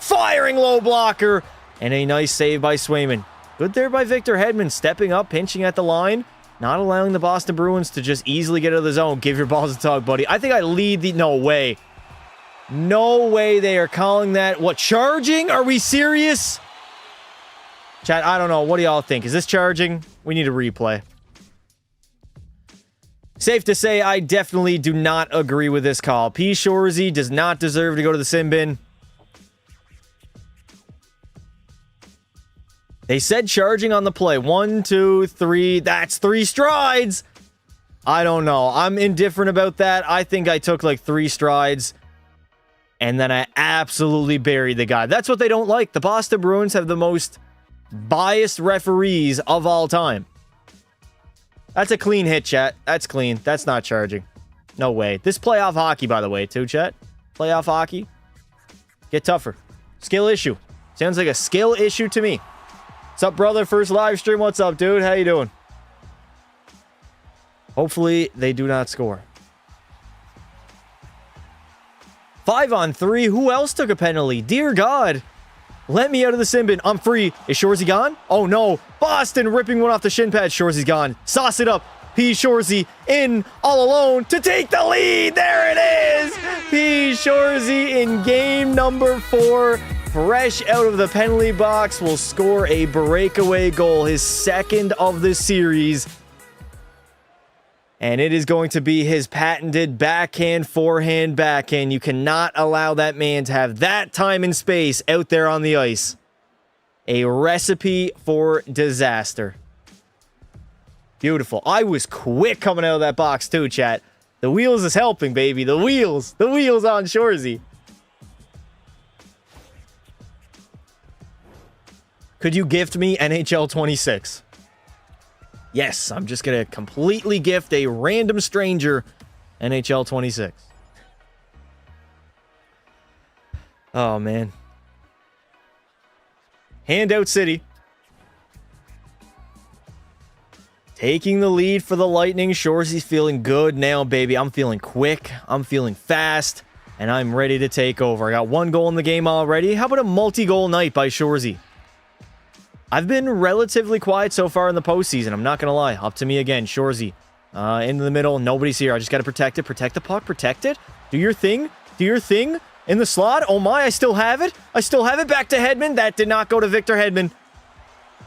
Firing low blocker. And a nice save by Swayman. Good there by Victor Hedman. Stepping up, pinching at the line. Not allowing the Boston Bruins to just easily get out of the zone. Give your balls a tug, buddy. I think I lead the... No way. No way they are calling that. What, charging? Are we serious? Chat, I don't know. What do y'all think? Is this charging? We need a replay. Safe to say, I definitely do not agree with this call. P. Shorzy does not deserve to go to the sin bin. They said charging on the play. 1, 2, 3. That's 3 strides. I don't know. I'm indifferent about that. I think I took like 3 strides. And then I absolutely buried the guy. That's what they don't like. The Boston Bruins have the most biased referees of all time. That's a clean hit, chat. That's clean. That's not charging. No way. This playoff hockey, by the way, too, chat. Playoff hockey. Get tougher. Skill issue. Sounds like a skill issue to me. What's up, brother? First live stream. What's up, dude? How you doing? Hopefully, they do not score. 5-on-3. Who else took a penalty? Dear God. Let me out of the sin bin. I'm free. Is Shorzy gone? Oh, no. Boston ripping one off the shin pad. Shorzy's gone. Sauce it up. P. Shorzy in all alone to take the lead. There it is. P. Shorzy in game number 4. Fresh out of the penalty box will score a breakaway goal. His second of the series. And it is going to be his patented backhand, forehand, backhand. You cannot allow that man to have that time and space out there on the ice. A recipe for disaster. Beautiful. I was quick coming out of that box too, chat. The wheels is helping, baby. The wheels. The wheels on Shorzy. Could you gift me NHL 26? Yes, I'm just going to completely gift a random stranger NHL 26. Oh, man. Handout City. Taking the lead for the Lightning. Shorzy's feeling good now, baby. I'm feeling quick. I'm feeling fast. And I'm ready to take over. I got 1 goal in the game already. How about a multi-goal night by Shorzy? I've been relatively quiet so far in the postseason. I'm not going to lie. Up to me again. Shorzy. Into the middle. Nobody's here. I just got to protect it. Protect the puck. Protect it. Do your thing. Do your thing. In the slot. Oh my, I still have it. I still have it. Back to Hedman. That did not go to Victor Hedman.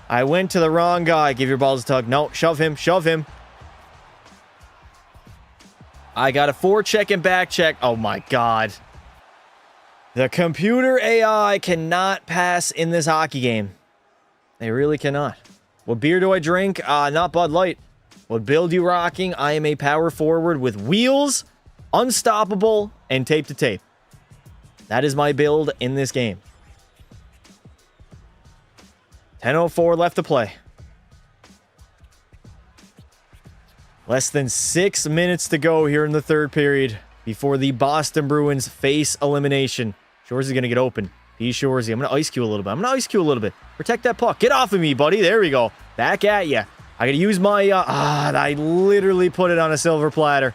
I went to the wrong guy. Give your balls a tug. No, shove him. Shove him. I got a forecheck and back check. Oh my God. The computer AI cannot pass in this hockey game. They really cannot. What beer do I drink? Not Bud Light. What build you rocking? I am a power forward with wheels, unstoppable, and tape to tape. That is my build in this game. 10:04 left to play. Less than 6 minutes to go here in the third period before the Boston Bruins face elimination. Shorzy's going to get open. P. Shorzy. I'm going to ice cue a little bit. Protect that puck. Get off of me, buddy. There we go. Back at you. I got to use my... I literally put it on a silver platter.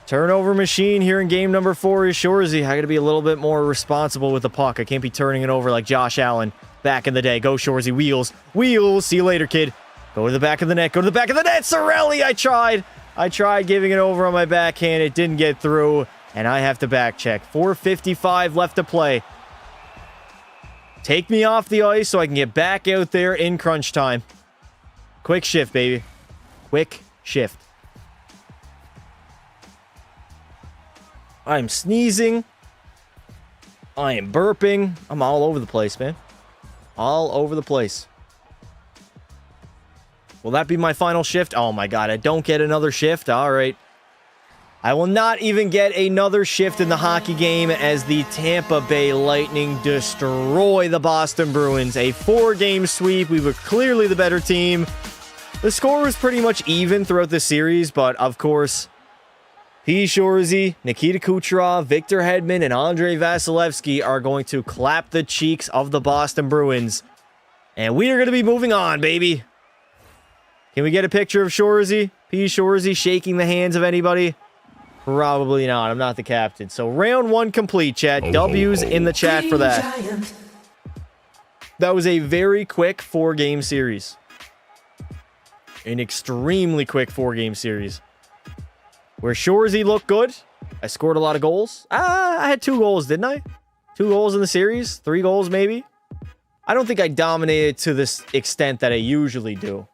Turnover machine here in game number 4 is Shorzy. I got to be a little bit more responsible with the puck. I can't be turning it over like Josh Allen back in the day. Go, Shorzy. Wheels. Wheels. See you later, kid. Go to the back of the net. Go to the back of the net. Sorelli, I tried. I tried giving it over on my backhand. It didn't get through. And I have to back check. 4:55 left to play. Take me off the ice so I can get back out there in crunch time. Quick shift, baby. Quick shift. I'm sneezing. I am burping. I'm all over the place, man. All over the place. Will that be my final shift? Oh my god, I don't get another shift. All right. I will not even get another shift in the hockey game as the Tampa Bay Lightning destroy the Boston Bruins. A 4-game sweep. We were clearly the better team. The score was pretty much even throughout the series, but of course, P. Shorzy, Nikita Kucherov, Victor Hedman, and Andrei Vasilevsky are going to clap the cheeks of the Boston Bruins. And we are going to be moving on, baby. Can we get a picture of Shorzy? P. Shorzy shaking the hands of anybody? Probably not. I'm not the captain. So round 1 complete, chat. W's in the chat for that. That was a very quick 4-game series. An extremely quick 4-game series. Where Shorzy looked good. I scored a lot of goals. I had 2 goals, didn't I? 2 goals in the series. 3 goals, maybe. I don't think I dominated to this extent that I usually do.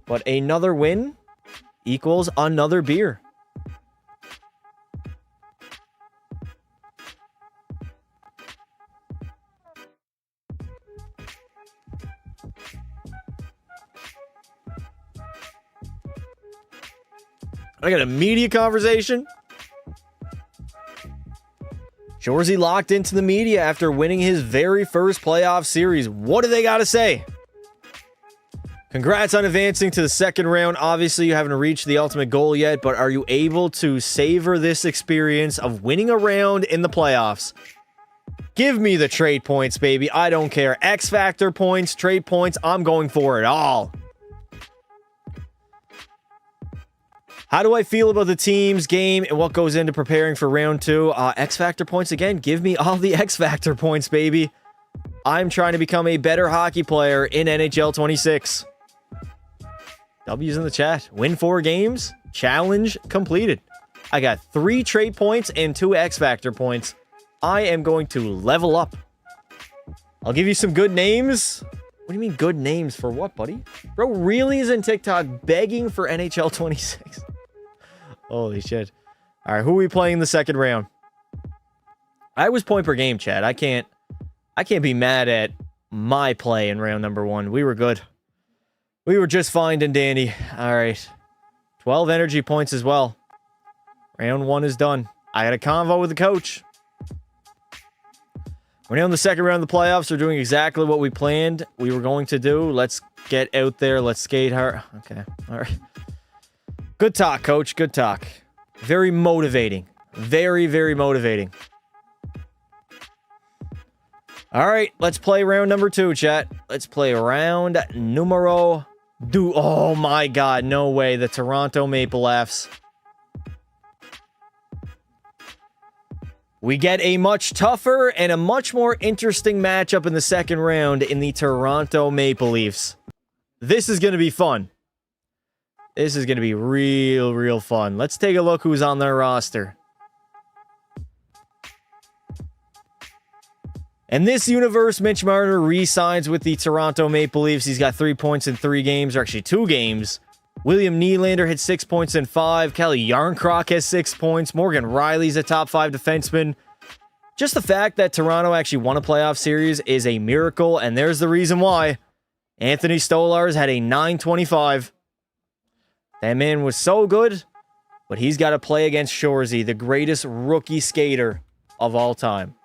But another win equals another beer. I got a media conversation. Shorzy locked into the media after winning his very first playoff series. What do they got to say? Congrats on advancing to the second round. Obviously, you haven't reached the ultimate goal yet, but are you able to savor this experience of winning a round in the playoffs? Give me the trade points, baby. I don't care. X Factor points, trade points. I'm going for it all. How do I feel about the team's game and what goes into preparing for round 2? X Factor points again. Give me all the X Factor points, baby. I'm trying to become a better hockey player in NHL 26. W's in the chat. Win 4 games. Challenge completed. I got 3 trade points and 2 X Factor points. I am going to level up. I'll give you some good names. What do you mean good names for what, buddy? Bro really is in TikTok begging for NHL 26. Holy shit. All right, who are we playing in the second round? I was point per game, chat. I can't be mad at my play in round number 1. We were good. We were just fine and dandy. All right. 12 energy points as well. Round 1 is done. I had a convo with the coach. We're now in the second round of the playoffs. We're doing exactly what we planned we were going to do. Let's get out there. Let's skate hard. Okay. All right. Good talk, coach. Good talk. Very motivating. Very, very motivating. All right. Let's play round number 2, chat. Let's play round numero 2. Oh, my God. No way. The Toronto Maple Leafs. We get a much tougher and a much more interesting matchup in the second round in the Toronto Maple Leafs. This is going to be fun. This is going to be real fun. Let's take a look who's on their roster. In this universe, Mitch Marner re-signs with the Toronto Maple Leafs. He's got 3 points in 3 games, or actually 2 games. William Nylander had 6 points in 5. Kelly Yarncroc has 6 points. Morgan Riley's a top 5 defenseman. Just the fact that Toronto actually won a playoff series is a miracle, and there's the reason why. Anthony Stolarz had a .925. That man was so good, but he's got to play against Shorzy, the greatest rookie skater of all time.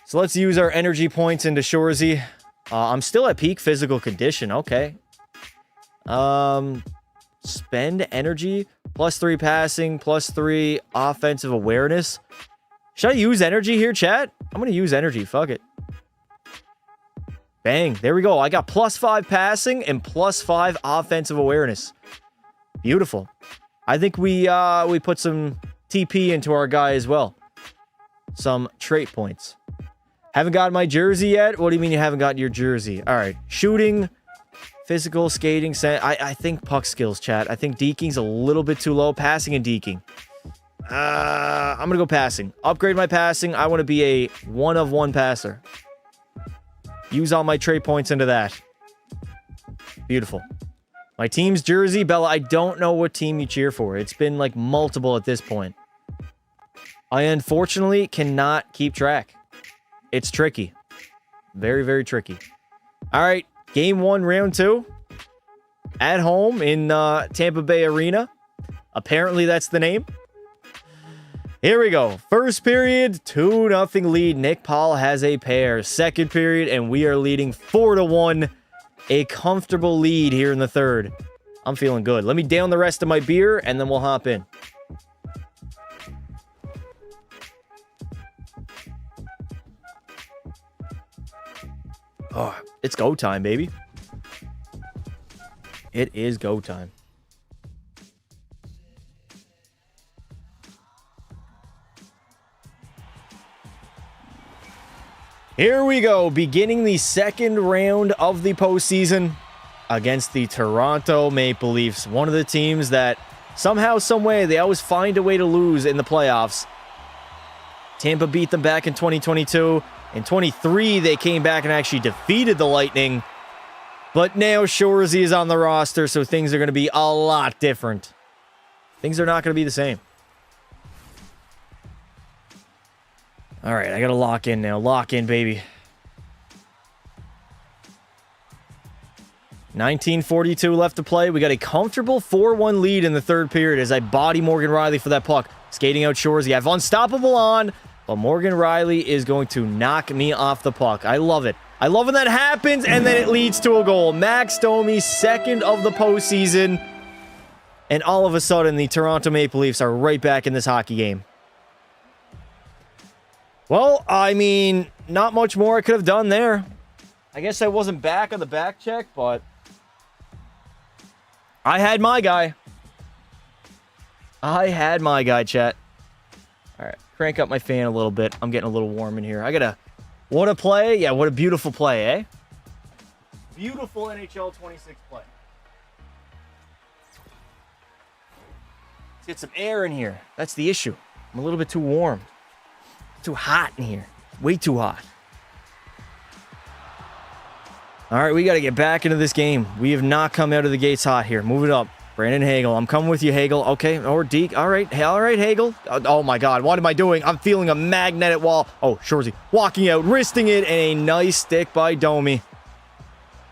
So let's use our energy points into Shorzy. I'm still at peak physical condition. Okay. Spend energy, +3 passing, +3 offensive awareness. Should I use energy here, chat? I'm going to use energy. Fuck it. Bang. There we go. I got +5 passing and +5 offensive awareness. Beautiful. I think we put some TP into our guy as well. Some trait points. Haven't gotten my jersey yet? What do you mean you haven't gotten your jersey? All right. Shooting. Physical, skating, I think puck skills, chat. I think deking's a little bit too low. Passing and deking. I'm going to go passing. Upgrade my passing. I want to be a 1-of-1 passer. Use all my trade points into that. Beautiful. My team's jersey, Bella, I don't know what team you cheer for. It's been like multiple at this point. I unfortunately cannot keep track. It's tricky. Very, very tricky. All right. Game 1, round 2. At home in Tampa Bay Arena. Apparently that's the name. Here we go. First period, 2-0 lead. Nick Paul has a pair. Second period, and we are leading 4-1. A comfortable lead here in the third. I'm feeling good. Let me down the rest of my beer, and then we'll hop in. Oh, it's go time, baby. It is go time. Here we go, beginning the second round of the postseason against the Toronto Maple Leafs. One of the teams that somehow, some way, they always find a way to lose in the playoffs. Tampa beat them back in 2022. In 23, they came back and actually defeated the Lightning. But now Shorzy is on the roster, so things are going to be a lot different. Things are not going to be the same. All right, I got to lock in now. Lock in, baby. 19:42 left to play. We got a comfortable 4-1 lead in the third period as I body Morgan Rielly for that puck. Skating out Shorzy. I have Unstoppable on, but Morgan Rielly is going to knock me off the puck. I love it. I love when that happens, and then it leads to a goal. Max Domi, second of the postseason. And all of a sudden, the Toronto Maple Leafs are right back in this hockey game. Well, I mean, not much more I could have done there. I guess I wasn't back on the back check, but I had my guy. I had my guy, chat. All right, crank up my fan a little bit. I'm getting a little warm in here. I got to... What a play. Yeah, what a beautiful play, eh? Beautiful NHL 26 play. Let's get some air in here. That's the issue. I'm a little bit too warm. Too hot in here. Way too hot. All right, we got to get back into this game. We have not come out of the gates hot here. Move it up. Brandon Hagel. I'm coming with you, Hagel. Okay, or Deke. All right, Hagel. Oh, my God. What am I doing? I'm feeling a magnetic wall. Oh, Shorzy. Walking out, wristing it, and a nice stick by Domi.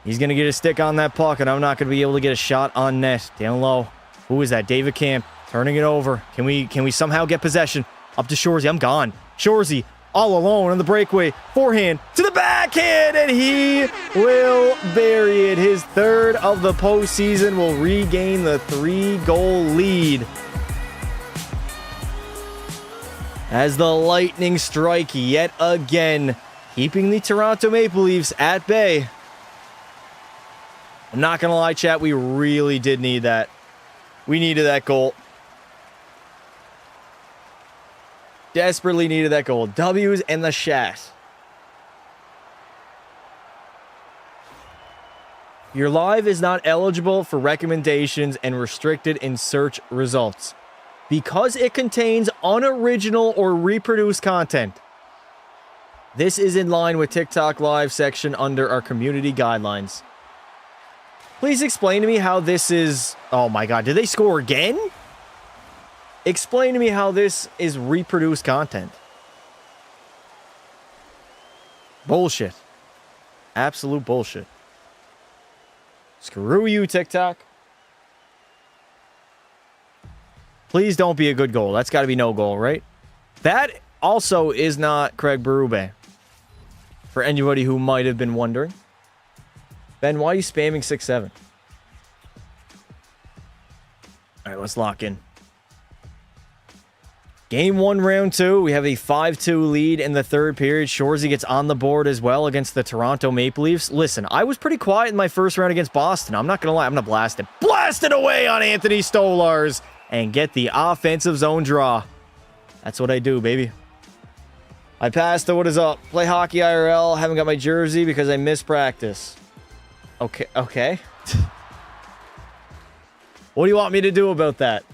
He's going to get a stick on that puck, and I'm not going to be able to get a shot on net. Down low. Who is that? David Camp. Turning it over. Can we somehow get possession? Up to Shorzy. I'm gone. Shorzy all alone on the breakaway. Forehand to the backhand, and he will bury it. His third of the postseason will regain the 3-goal lead. As the Lightning strike yet again, keeping the Toronto Maple Leafs at bay. I'm not going to lie, chat, we really did need that. We needed that goal. Desperately needed that goal. W's and the shat. Your live is not eligible for recommendations and restricted in search results because it contains unoriginal or reproduced content. This is in line with TikTok live section under our community guidelines. Please explain to me how this is... Oh my God, did they score again? Explain to me how this is reproduced content. Bullshit. Absolute bullshit. Screw you, TikTok. Please don't be a good goal. That's got to be no goal, right? That also is not Craig Berube. For anybody who might have been wondering. Ben, why are you spamming 6-7? All right, let's lock in. Game 1, round 2. We have a 5-2 lead in the third period. Shorzy gets on the board as well against the Toronto Maple Leafs. Listen, I was pretty quiet in my first round against Boston. I'm not going to lie. I'm going to blast it. Blast it away on Anthony Stolarz and get the offensive zone draw. That's what I do, baby. I passed to what is up. Play hockey IRL. Haven't got my jersey because I missed practice. Okay. What do you want me to do about that?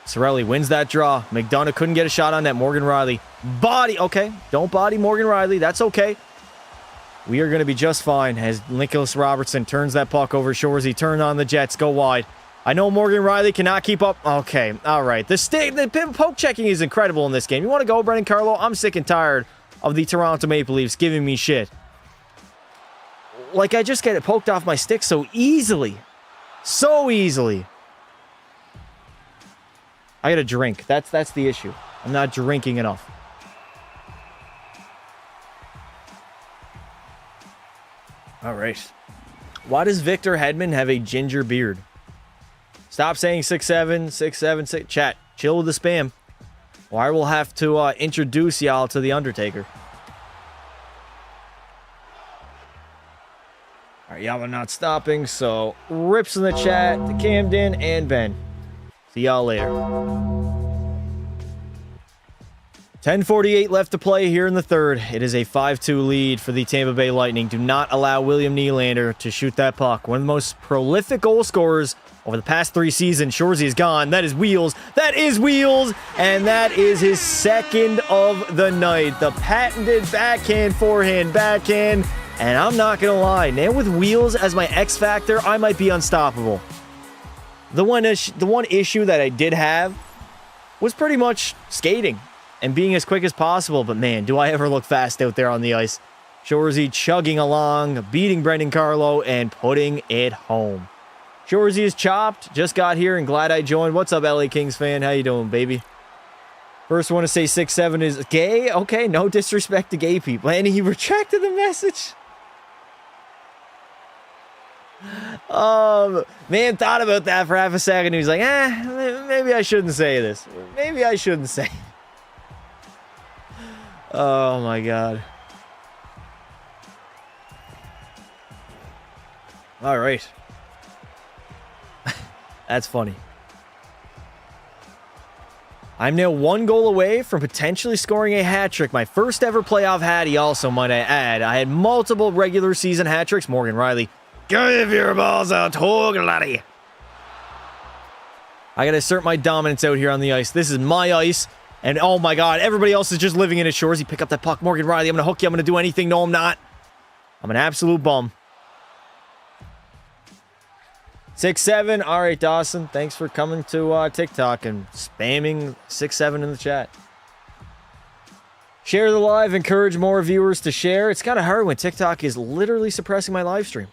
Cirelli wins that draw. McDonough couldn't get a shot on that. Morgan Riley. Body. Okay. Don't body Morgan Riley. That's okay. We are going to be just fine as Nicholas Robertson turns that puck over Shoresy. Turn on the Jets. Go wide. I know Morgan Riley cannot keep up. Okay. All right. The poke checking is incredible in this game. You want to go, Brendan Carlo? I'm sick and tired of the Toronto Maple Leafs giving me shit. Like, I just get it poked off my stick so easily. So easily. I gotta drink. That's the issue. I'm not drinking enough. All right. Why does Victor Hedman have a ginger beard? Stop saying 6'7", 6'7", 6. Chat, chill with the spam. Or I will have to introduce y'all to The Undertaker. All right, y'all are not stopping, so rips in the chat to Camden and Ben. See y'all later. 10:48 left to play here in the third. It is a 5-2 lead for the Tampa Bay Lightning. Do not allow William Nylander to shoot that puck. One of the most prolific goal scorers over the past 3 seasons. Shoresy is gone. That is Wheels. That is Wheels. And that is his second of the night. The patented backhand, forehand, backhand. And I'm not going to lie. Now with Wheels as my X factor, I might be unstoppable. The one issue that I did have was pretty much skating and being as quick as possible. But man, do I ever look fast out there on the ice. Shoresy chugging along, beating Brendan Carlo, and putting it home. Shoresy is chopped. Just got here and glad I joined. What's up, LA Kings fan? How you doing, baby? First one to say 6'7" is gay. Okay, no disrespect to gay people. And he retracted the message. Man thought about that for half a second. He was like, maybe I shouldn't say this. Maybe I shouldn't say it. Oh my God. All right. That's funny. I'm now 1 goal away from potentially scoring a hat trick. My first ever playoff hattie also, might I add. I had multiple regular season hat tricks. Morgan Riley. Give your balls a tug, laddie. I gotta assert my dominance out here on the ice. This is my ice. And oh my God, everybody else is just living in his shores. He pick up that puck. Morgan Riley, I'm gonna hook you. I'm gonna do anything. No, I'm not. I'm an absolute bum. 6'7". All right, Dawson. Thanks for coming to TikTok and spamming 6'7" in the chat. Share the live. Encourage more viewers to share. It's kind of hard when TikTok is literally suppressing my live stream.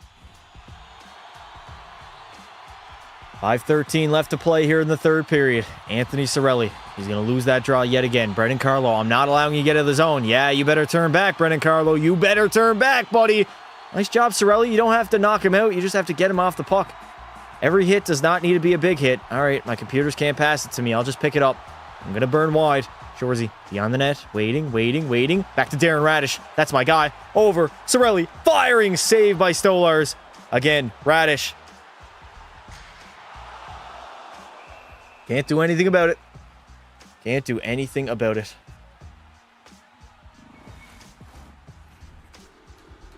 5:13 left to play here in the third period. Anthony Cirelli. He's going to lose that draw yet again. Brendan Carlo, I'm not allowing you to get out of the zone. Yeah, you better turn back, Brendan Carlo. You better turn back, buddy. Nice job, Cirelli. You don't have to knock him out. You just have to get him off the puck. Every hit does not need to be a big hit. All right, my computers can't pass it to me. I'll just pick it up. I'm going to burn wide. Shoresy beyond the net. Waiting. Back to Darren Radish. That's my guy. Over. Cirelli firing. Saved by Stolars. Again, Radish. Can't do anything about it. Can't do anything about it.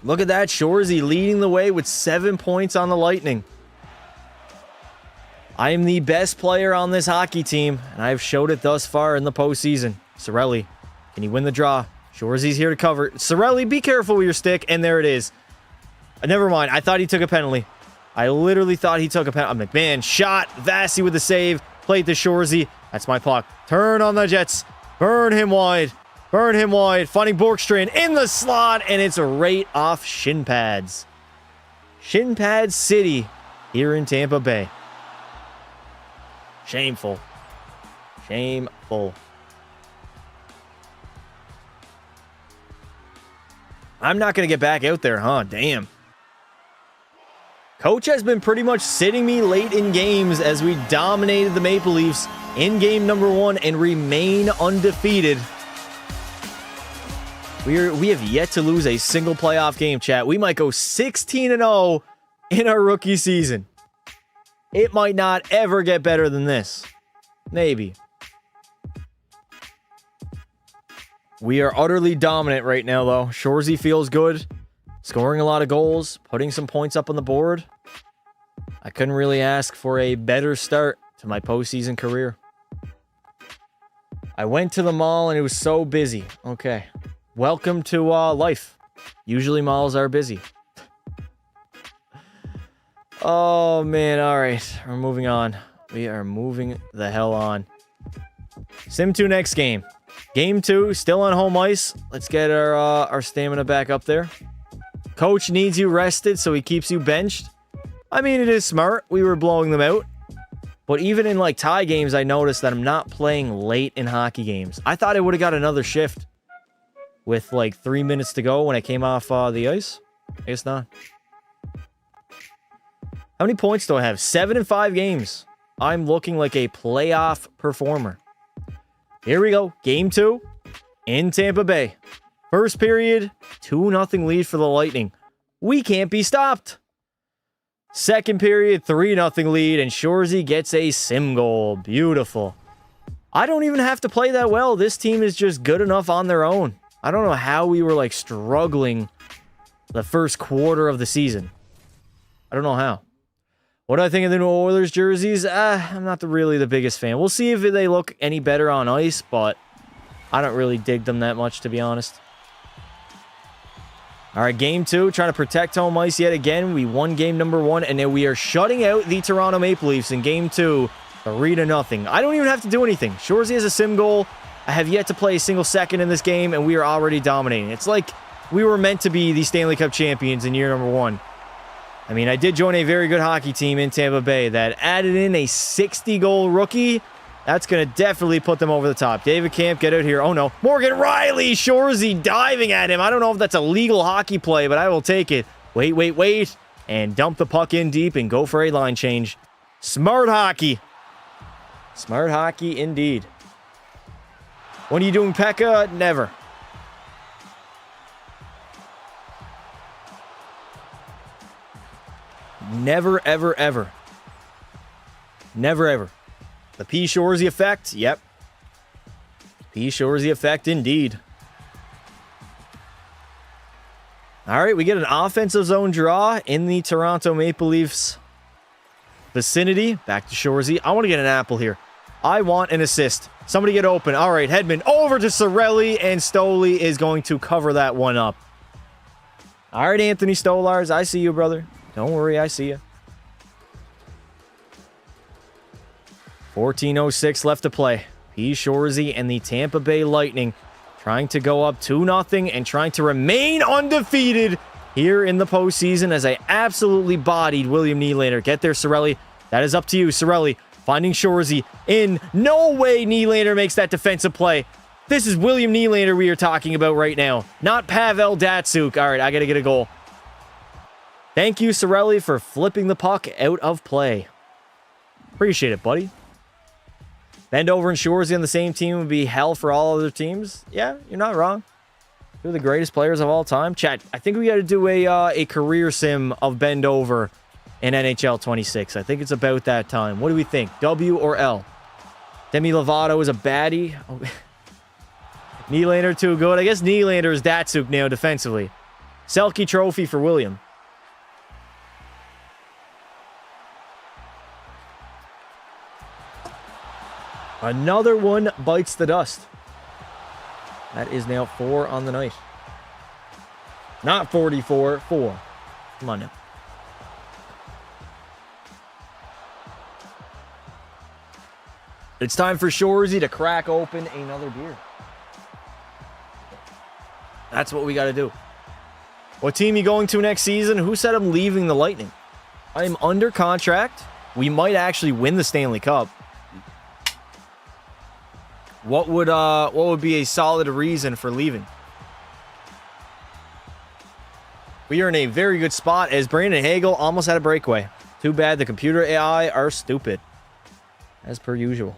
Look at that. Shoresy leading the way with 7 points on the Lightning. I am the best player on this hockey team, and I've showed it thus far in the postseason. Cirelli, can he win the draw? Shoresy's here to cover. Cirelli, be careful with your stick, and there it is. Never mind. I thought he took a penalty. I literally thought he took a penalty. McMahon shot. Vasi with the save. Played to Shoresy. That's my puck. Turn on the Jets. Burn him wide. Burn him wide. Finding Borkstrand in the slot, and it's right off shin pads. Shin pads City here in Tampa Bay. Shameful. Shameful. I'm not going to get back out there, huh? Damn. Coach has been pretty much sitting me late in games as we dominated the Maple Leafs in game number 1 and remain undefeated. We have yet to lose a single playoff game, chat. We might go 16-0 in our rookie season. It might not ever get better than this. Maybe. We are utterly dominant right now, though. Shoresy feels good. Scoring a lot of goals, putting some points up on the board. I couldn't really ask for a better start to my postseason career. I went to the mall and it was so busy. Okay. Welcome to life. Usually malls are busy. Oh, man. All right. We're moving on. We are moving the hell on. Sim 2 next game. Game 2, still on home ice. Let's get our stamina back up there. Coach needs you rested, so he keeps you benched. I mean, it is smart. We were blowing them out. But even in, like, tie games, I noticed that I'm not playing late in hockey games. I thought I would have got another shift with, like, 3 minutes to go when I came off the ice. I guess not. How many points do I have? 7 in 5 games. I'm looking like a playoff performer. Here we go. Game 2 in Tampa Bay. First period, 2-0 lead for the Lightning. We can't be stopped. Second period, 3-0 lead, and Shorzy gets a sim goal. Beautiful. I don't even have to play that well. This team is just good enough on their own. I don't know how we were, like, struggling the first quarter of the season. I don't know how. What do I think of the new Oilers jerseys? I'm not really the biggest fan. We'll see if they look any better on ice, but I don't really dig them that much, to be honest. All right, game 2, trying to protect home ice yet again. We won game number 1, and now we are shutting out the Toronto Maple Leafs in game 2, 3-0. I don't even have to do anything. Shorzy has a sim goal. I have yet to play a single second in this game, and we are already dominating. It's like we were meant to be the Stanley Cup champions in year number 1. I mean, I did join a very good hockey team in Tampa Bay that added in a 60-goal rookie. That's going to definitely put them over the top. David Camp, get out here. Oh, no. Morgan Riley, Shorzy diving at him. I don't know if that's a legal hockey play, but I will take it. Wait. And dump the puck in deep and go for a line change. Smart hockey. Smart hockey indeed. When are you doing Pekka? Never. Never, ever, ever. Never, ever. The P. Shorzy effect? Yep. P. Shorzy effect indeed. All right, we get an offensive zone draw in the Toronto Maple Leafs vicinity. Back to Shorzy. I want to get an apple here. I want an assist. Somebody get open. All right, Hedman over to Cirelli, and Stoli is going to cover that one up. All right, Anthony Stolars, I see you, brother. Don't worry, I see you. 14:06 left to play. P. Shorzy and the Tampa Bay Lightning trying to go up 2-0 and trying to remain undefeated here in the postseason as I absolutely bodied William Nylander. Get there, Cirelli. That is up to you, Cirelli. Finding Shorzy in. No way Nylander makes that defensive play. This is William Nylander we are talking about right now, not Pavel Datsyuk. All right, I got to get a goal. Thank you, Cirelli, for flipping the puck out of play. Appreciate it, buddy. Bend over and Shorzy on the same team would be hell for all other teams. Yeah, you're not wrong. Two of the greatest players of all time. Chat, I think we got to do a career sim of Bend over in NHL 26. I think it's about that time. What do we think? W or L? Demi Lovato is a baddie. Oh. Nylander too good. I guess Nylander is Datsyuk now defensively. Selke trophy for William. Another one bites the dust. That is now 4 on the night. Not 44, 4. Come on now. It's time for Shorzy to crack open another beer. That's what we got to do. What team you going to next season? Who said I'm leaving the Lightning? I am under contract. We might actually win the Stanley Cup. What would be a solid reason for leaving? We are in a very good spot as Brandon Hagel almost had a breakaway. Too bad the computer AI are stupid. As per usual.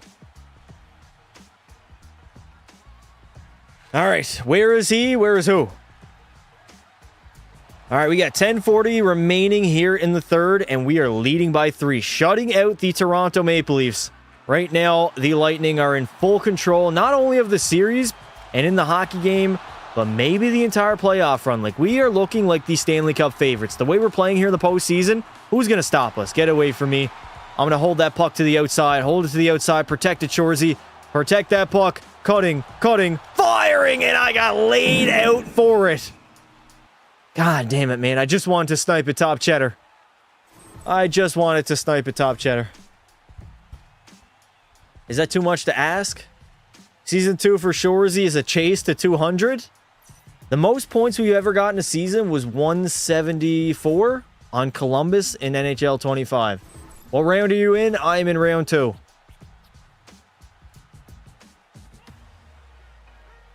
All right, where is he? Where is who? All right, we got 10:40 remaining here in the third, and we are leading by 3, shutting out the Toronto Maple Leafs. Right now, the Lightning are in full control, not only of the series and in the hockey game, but maybe the entire playoff run. Like, we are looking like the Stanley Cup favorites. The way we're playing here in the postseason, who's going to stop us? Get away from me. I'm going to hold that puck to the outside. Hold it to the outside. Protect it, Shorzy. Protect that puck. Cutting, firing, and I got laid out for it. God damn it, man. I just wanted to snipe at top cheddar. I just wanted to snipe at top cheddar. Is that too much to ask? Season 2 for Shorzy is a chase to 200. The most points we've ever gotten a season was 174 on Columbus in NHL 25. What round are you in? I'm in round 2.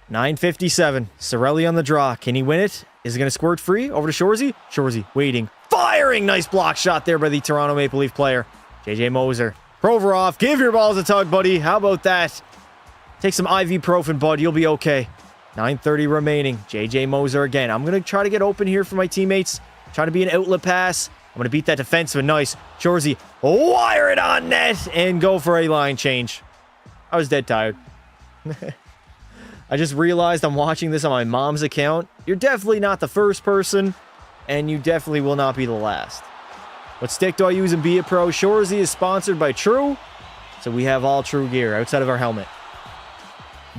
9:57. Cirelli on the draw. Can he win it? Is it going to squirt free? Over to Shorzy. Shorzy waiting. Firing! Nice block shot there by the Toronto Maple Leaf player. JJ Moser. Provorov, give your balls a tug, buddy. How about that? Take some ibuprofen, bud. You'll be okay. 9:30 remaining. JJ Moser again. I'm going to try to get open here for my teammates. Try to be an outlet pass. I'm going to beat that defenseman. Nice. Shorzy, wire it on net and go for a line change. I was dead tired. I just realized I'm watching this on my mom's account. You're definitely not the first person, and you definitely will not be the last. What stick do I use in Be It Pro? Shorzy is sponsored by True, so we have all True gear outside of our helmet.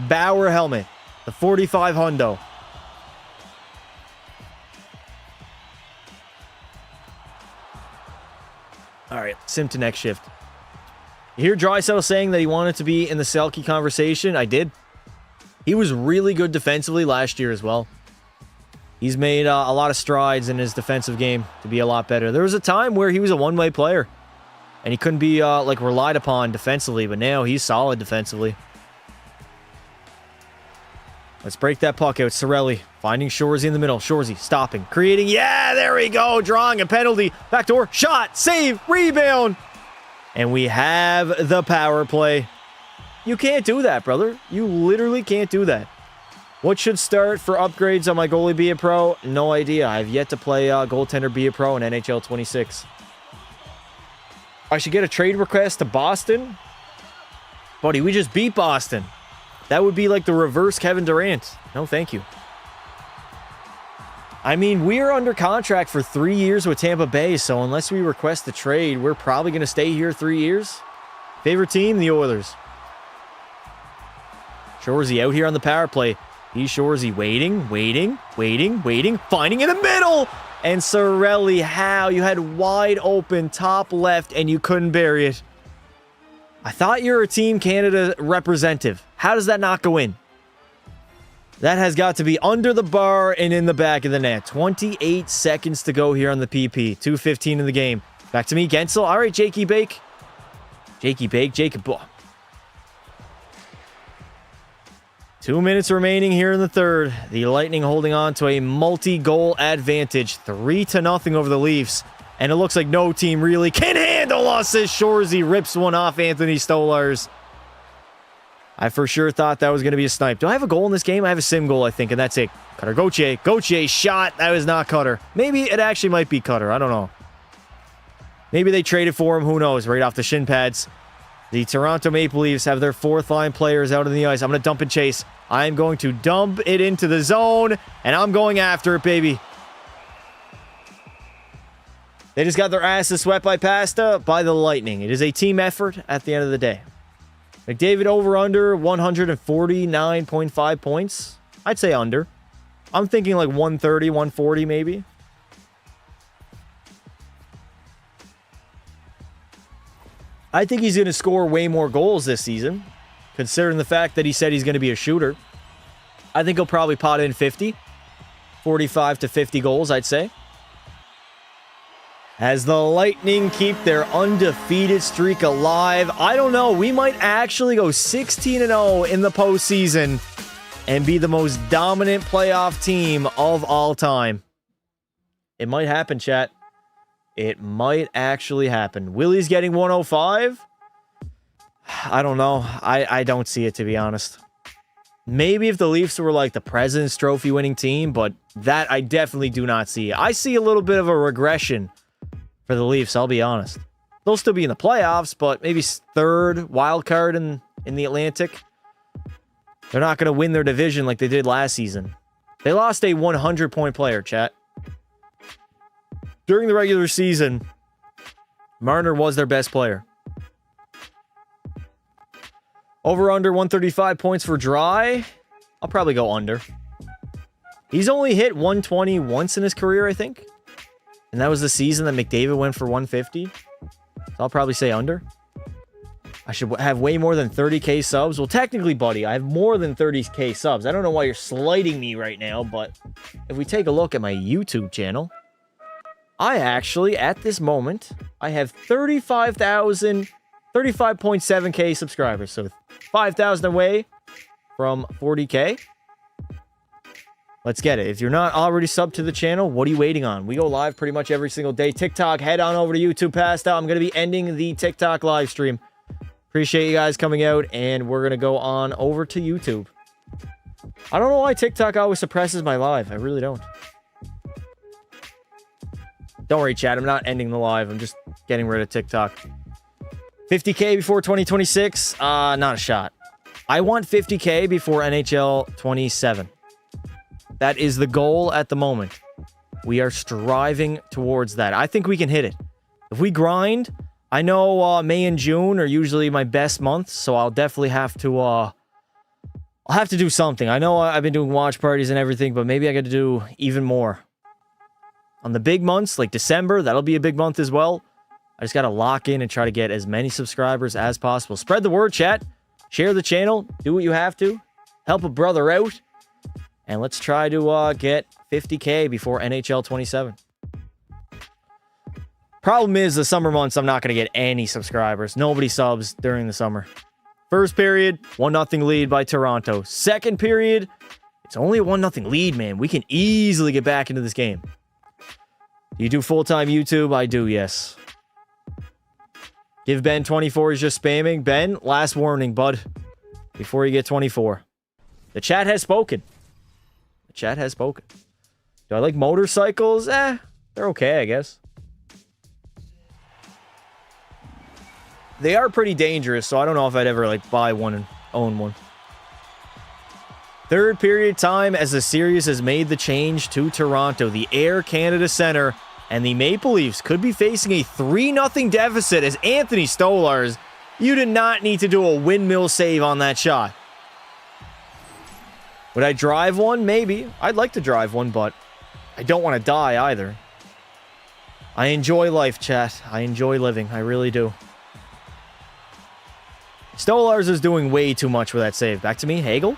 Bauer helmet, the 45 hundo. All right, sim to next shift. You hear Draisaitl saying that he wanted to be in the Selke conversation? I did. He was really good defensively last year as well. He's made a lot of strides in his defensive game to be a lot better. There was a time where he was a one-way player, and he couldn't be like relied upon defensively, but now he's solid defensively. Let's break that puck out. Cirelli finding Shorzy in the middle. Shorzy stopping, creating. Yeah, there we go. Drawing a penalty. Backdoor shot, save, rebound. And we have the power play. You can't do that, brother. You literally can't do that. What should start for upgrades on my goalie Be It Pro? No idea. I've yet to play goaltender Be It Pro in NHL 26. I should get a trade request to Boston. Buddy, we just beat Boston. That would be like the reverse Kevin Durant. No, thank you. I mean, we're under contract for 3 years with Tampa Bay, so unless we request the trade, we're probably going to stay here 3 years. Favorite team? The Oilers. Shorzy out here on the power play. He's Shorzy waiting. Finding in the middle. And Cirelli, how? You had wide open top left and you couldn't bury it. I thought you were a Team Canada representative. How does that not go in? That has got to be under the bar and in the back of the net. 28 seconds to go here on the PP. 2:15 in the game. Back to me, Gensel. All right, Jakey Bake. Jacob. 2 minutes remaining here in the third. The Lightning holding on to a multi-goal advantage. 3-0 over the Leafs. And it looks like no team really can handle us as Shorzy rips one off Anthony Stolarz. I for sure thought that was going to be a snipe. Do I have a goal in this game? I have a sim goal, I think, and that's it. Cutter Gauthier shot. That was not Cutter. Maybe it actually might be Cutter. I don't know. Maybe they traded for him. Who knows? Right off the shin pads. The Toronto Maple Leafs have their fourth line players out on the ice. I'm going to dump and chase. I'm going to dump it into the zone, and I'm going after it, baby. They just got their asses swept by the Lightning. It is a team effort at the end of the day. McDavid over under 149.5 points. I'd say under. I'm thinking like 130, 140 maybe. I think he's going to score way more goals this season, considering the fact that he said he's going to be a shooter. I think he'll probably pot in 50. 45 to 50 goals, I'd say. As the Lightning keep their undefeated streak alive. I don't know. We might actually go 16-0 in the postseason and be the most dominant playoff team of all time. It might happen, chat. It might actually happen. Willie's getting 105? I don't know. I don't see it, to be honest. Maybe if the Leafs were like the President's Trophy winning team, but that I definitely do not see. I see a little bit of a regression for the Leafs, I'll be honest. They'll still be in the playoffs, but maybe third wild card in the Atlantic. They're not going to win their division like they did last season. They lost a 100-point player, chat. During the regular season, Marner was their best player. Over under 135 points for Dry. I'll probably go under. He's only hit 120 once in his career, I think. And that was the season that McDavid went for 150. So I'll probably say under. I should have way more than 30k subs. Well, technically, buddy, I have more than 30k subs. I don't know why you're slighting me right now, but if we take a look at my YouTube channel, I actually, at this moment, I have 35.7k subscribers. So 5,000 away from 40k. Let's get it. If you're not already subbed to the channel, what are you waiting on? We go live pretty much every single day. TikTok, head on over to YouTube past out. I'm going to be ending the TikTok live stream. Appreciate you guys coming out, and we're going to go on over to YouTube. I don't know why TikTok always suppresses my live. I really don't. Don't worry, chat. I'm not ending the live. I'm just getting rid of TikTok. 50k before 2026? Not a shot. I want 50k before NHL 27. That is the goal at the moment. We are striving towards that. I think we can hit it. If we grind, I know May and June are usually my best months, so I'll definitely have to I'll have to do something. I know I've been doing watch parties and everything, but maybe I got to do even more. On the big months, like December, that'll be a big month as well. I just got to lock in and try to get as many subscribers as possible. Spread the word, chat. Share the channel. Do what you have to. Help a brother out. And let's try to get 50k before NHL 27. Problem is, the summer months, I'm not going to get any subscribers. Nobody subs during the summer. First period, 1-0 lead by Toronto. Second period, it's only a 1-0 lead, man. We can easily get back into this game. Do you do full-time YouTube? I do, yes. Give Ben 24, he's just spamming. Ben, last warning, bud. Before you get 24. The chat has spoken. The chat has spoken. Do I like motorcycles? They're okay, I guess. They are pretty dangerous, so I don't know if I'd ever like buy one and own one. Third period time as the series has made the change to Toronto. The Air Canada Center and the Maple Leafs could be facing a 3-0 deficit as Anthony Stolarz. You did not need to do a windmill save on that shot. Would I drive one? Maybe. I'd like to drive one, but I don't want to die either. I enjoy life, chat. I enjoy living. I really do. Stolarz is doing way too much with that save. Back to me, Hagel.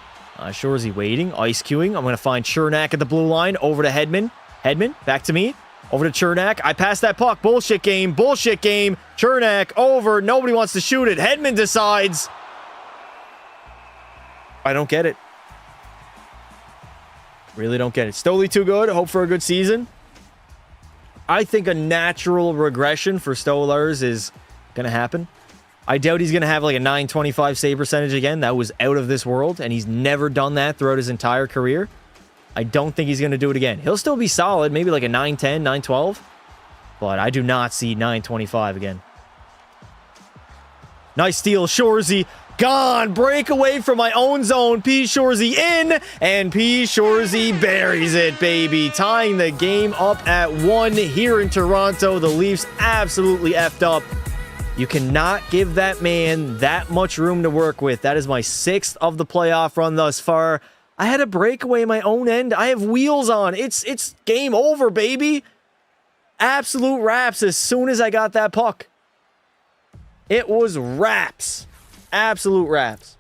Sure is he waiting. Ice queuing. I'm going to find Chernak at the blue line. Over to Hedman. Hedman, back to me. Over to Chernak. I passed that puck. Bullshit game. Bullshit game. Chernak over. Nobody wants to shoot it. Hedman decides. I don't get it. Really don't get it. Stoli too good. Hope for a good season. I think a natural regression for Stolarz is going to happen. I doubt he's going to have like a 925 save percentage again. That was out of this world, and he's never done that throughout his entire career. I don't think he's going to do it again. He'll still be solid, maybe like a 910, 912, but I do not see 925 again. Nice steal, Shorzy. Gone. Breakaway from my own zone. P. Shorzy in, and P. Shorzy buries it, baby. Tying the game up at 1 here in Toronto. The Leafs absolutely effed up. You cannot give that man that much room to work with. That is my 6th of the playoff run thus far. I had a breakaway in my own end. I have wheels on. It's game over, baby. Absolute wraps as soon as I got that puck. It was wraps. Absolute wraps.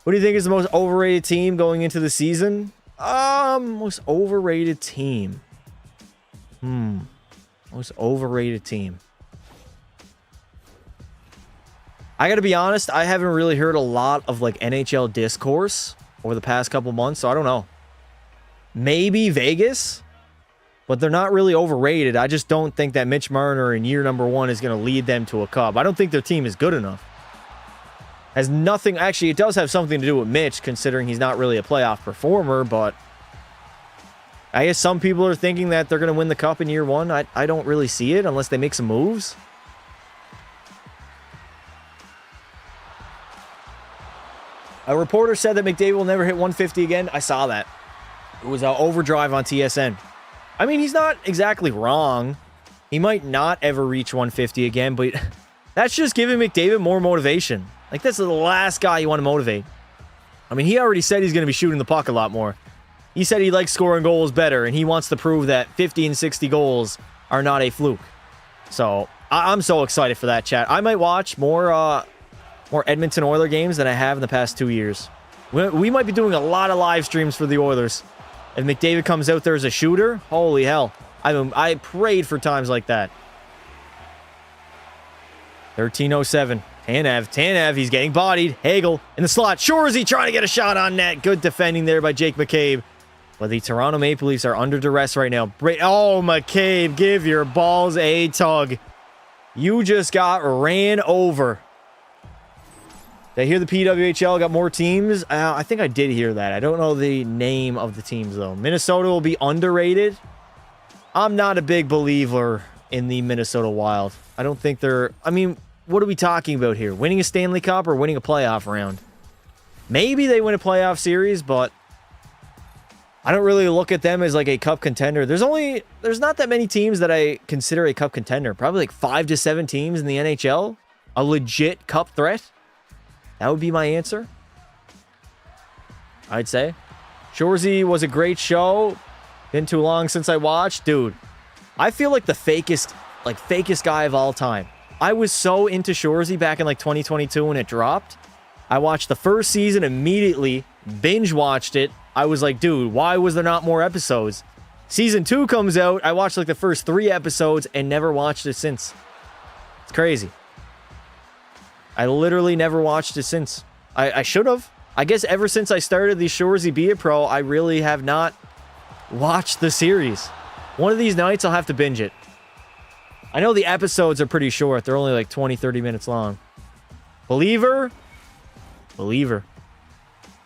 What do you think is the most overrated team going into the season? Most overrated team. Most overrated team. I gotta be honest, I haven't really heard a lot of like NHL discourse over the past couple months, so I don't know. Maybe Vegas, but they're not really overrated. I just don't think that Mitch Marner in year number 1 is going to lead them to a cup. I don't think their team is good enough. Has nothing, actually, it does have something to do with Mitch, considering he's not really a playoff performer, but I guess some people are thinking that they're going to win the cup in year 1. I don't really see it unless they make some moves. A reporter said that McDavid will never hit 150 again. I saw that. It was Overdrive on TSN. I mean, he's not exactly wrong. He might not ever reach 150 again, but that's just giving McDavid more motivation. Like, that's the last guy you want to motivate. I mean, he already said he's going to be shooting the puck a lot more. He said he likes scoring goals better, and he wants to prove that 50 and 60 goals are not a fluke. So, I'm so excited for that, chat. I might watch more Edmonton Oilers games than I have in the past 2 years. We might be doing a lot of live streams for the Oilers. If McDavid comes out there as a shooter, holy hell. I prayed for times like that. 13:07. Tanev, he's getting bodied. Hagel in the slot. Shorzy trying to get a shot on net. Good defending there by Jake McCabe. But the Toronto Maple Leafs are under duress right now. Oh, McCabe, give your balls a tug. You just got ran over. Did I hear the PWHL got more teams? I think I did hear that. I don't know the name of the teams, though. Minnesota will be underrated. I'm not a big believer in the Minnesota Wild. I don't think they're... I mean, what are we talking about here? Winning a Stanley Cup or winning a playoff round? Maybe they win a playoff series, but I don't really look at them as like a cup contender. There's not that many teams that I consider a cup contender. Probably like 5 to 7 teams in the NHL. A legit cup threat. That would be my answer. I'd say. Shorzy was a great show. Been too long since I watched. Dude, I feel like the fakest guy of all time. I was so into Shorzy back in like 2022 when it dropped. I watched the first season immediately, binge watched it. I was like, dude, why was there not more episodes? Season 2 comes out. I watched like the first 3 episodes and never watched it since. It's crazy. I literally never watched it since. I should have. I guess ever since I started the Shorzy Be a Pro, I really have not watched the series. One of these nights I'll have to binge it. I know the episodes are pretty short. They're only like 20, 30 minutes long. Believer.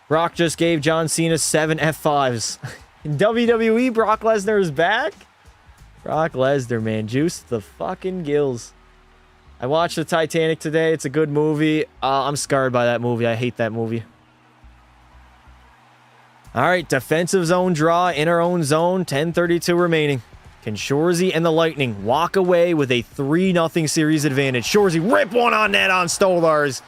Brock just gave John Cena 7 F5s. In WWE, Brock Lesnar is back? Brock Lesnar, man. Juice the fucking gills. I watched the Titanic today. It's a good movie. I'm scarred by that movie. I hate that movie. All right, defensive zone draw in our own zone. 10:32 remaining. Can Shorzy and the Lightning walk away with a 3-0 series advantage? Shorzy rip one on net on Stolars.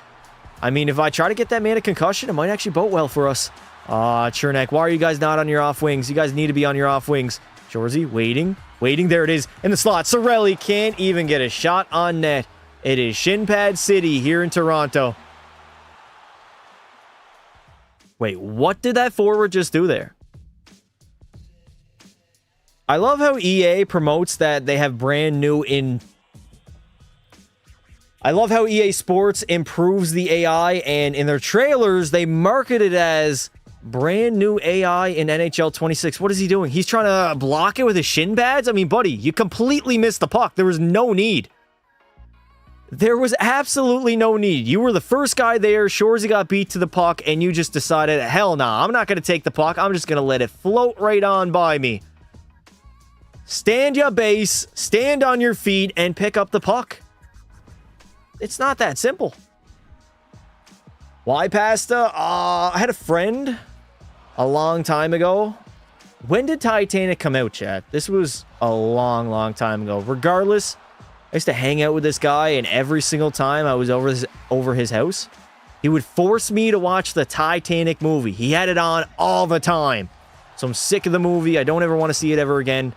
I mean, if I try to get that man a concussion, it might actually bode well for us. Chernak, why are you guys not on your off wings? You guys need to be on your off wings. Shorzy waiting. There it is in the slot. Cirelli can't even get a shot on net. It is shin pad city here in Toronto. Wait, what did that forward just do there? I love how EA promotes that they have brand new in... I love how EA Sports improves the AI, and in their trailers, they market it as brand new AI in NHL 26. What is he doing? He's trying to block it with his shin pads? I mean, buddy, you completely missed the puck. There was no need. There was absolutely no need. You were the first guy there. Shorzy got beat to the puck, and you just decided, hell nah, I'm not going to take the puck. I'm just going to let it float right on by me. Stand your base, stand on your feet, and pick up the puck. It's not that simple. Why pasta? I had a friend a long time ago. When did Titanic come out, chat? This was a long, long time ago. Regardless, I used to hang out with this guy, and every single time I was over his house, he would force me to watch the Titanic movie. He had it on all the time. So I'm sick of the movie. I don't ever want to see it ever again.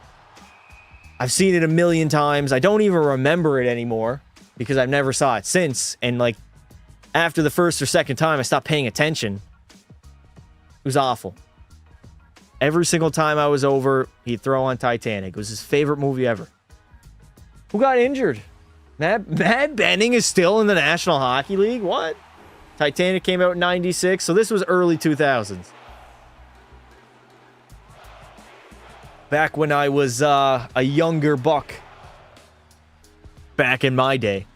I've seen it a million times. I don't even remember it anymore because I've never saw it since. And like after the first or second time, I stopped paying attention. It was awful. Every single time I was over, he'd throw on Titanic. It was his favorite movie ever. Who got injured? Matt Benning is still in the National Hockey League? What? Titanic came out in 96, so this was early 2000s. Back when I was a younger buck. Back in my day.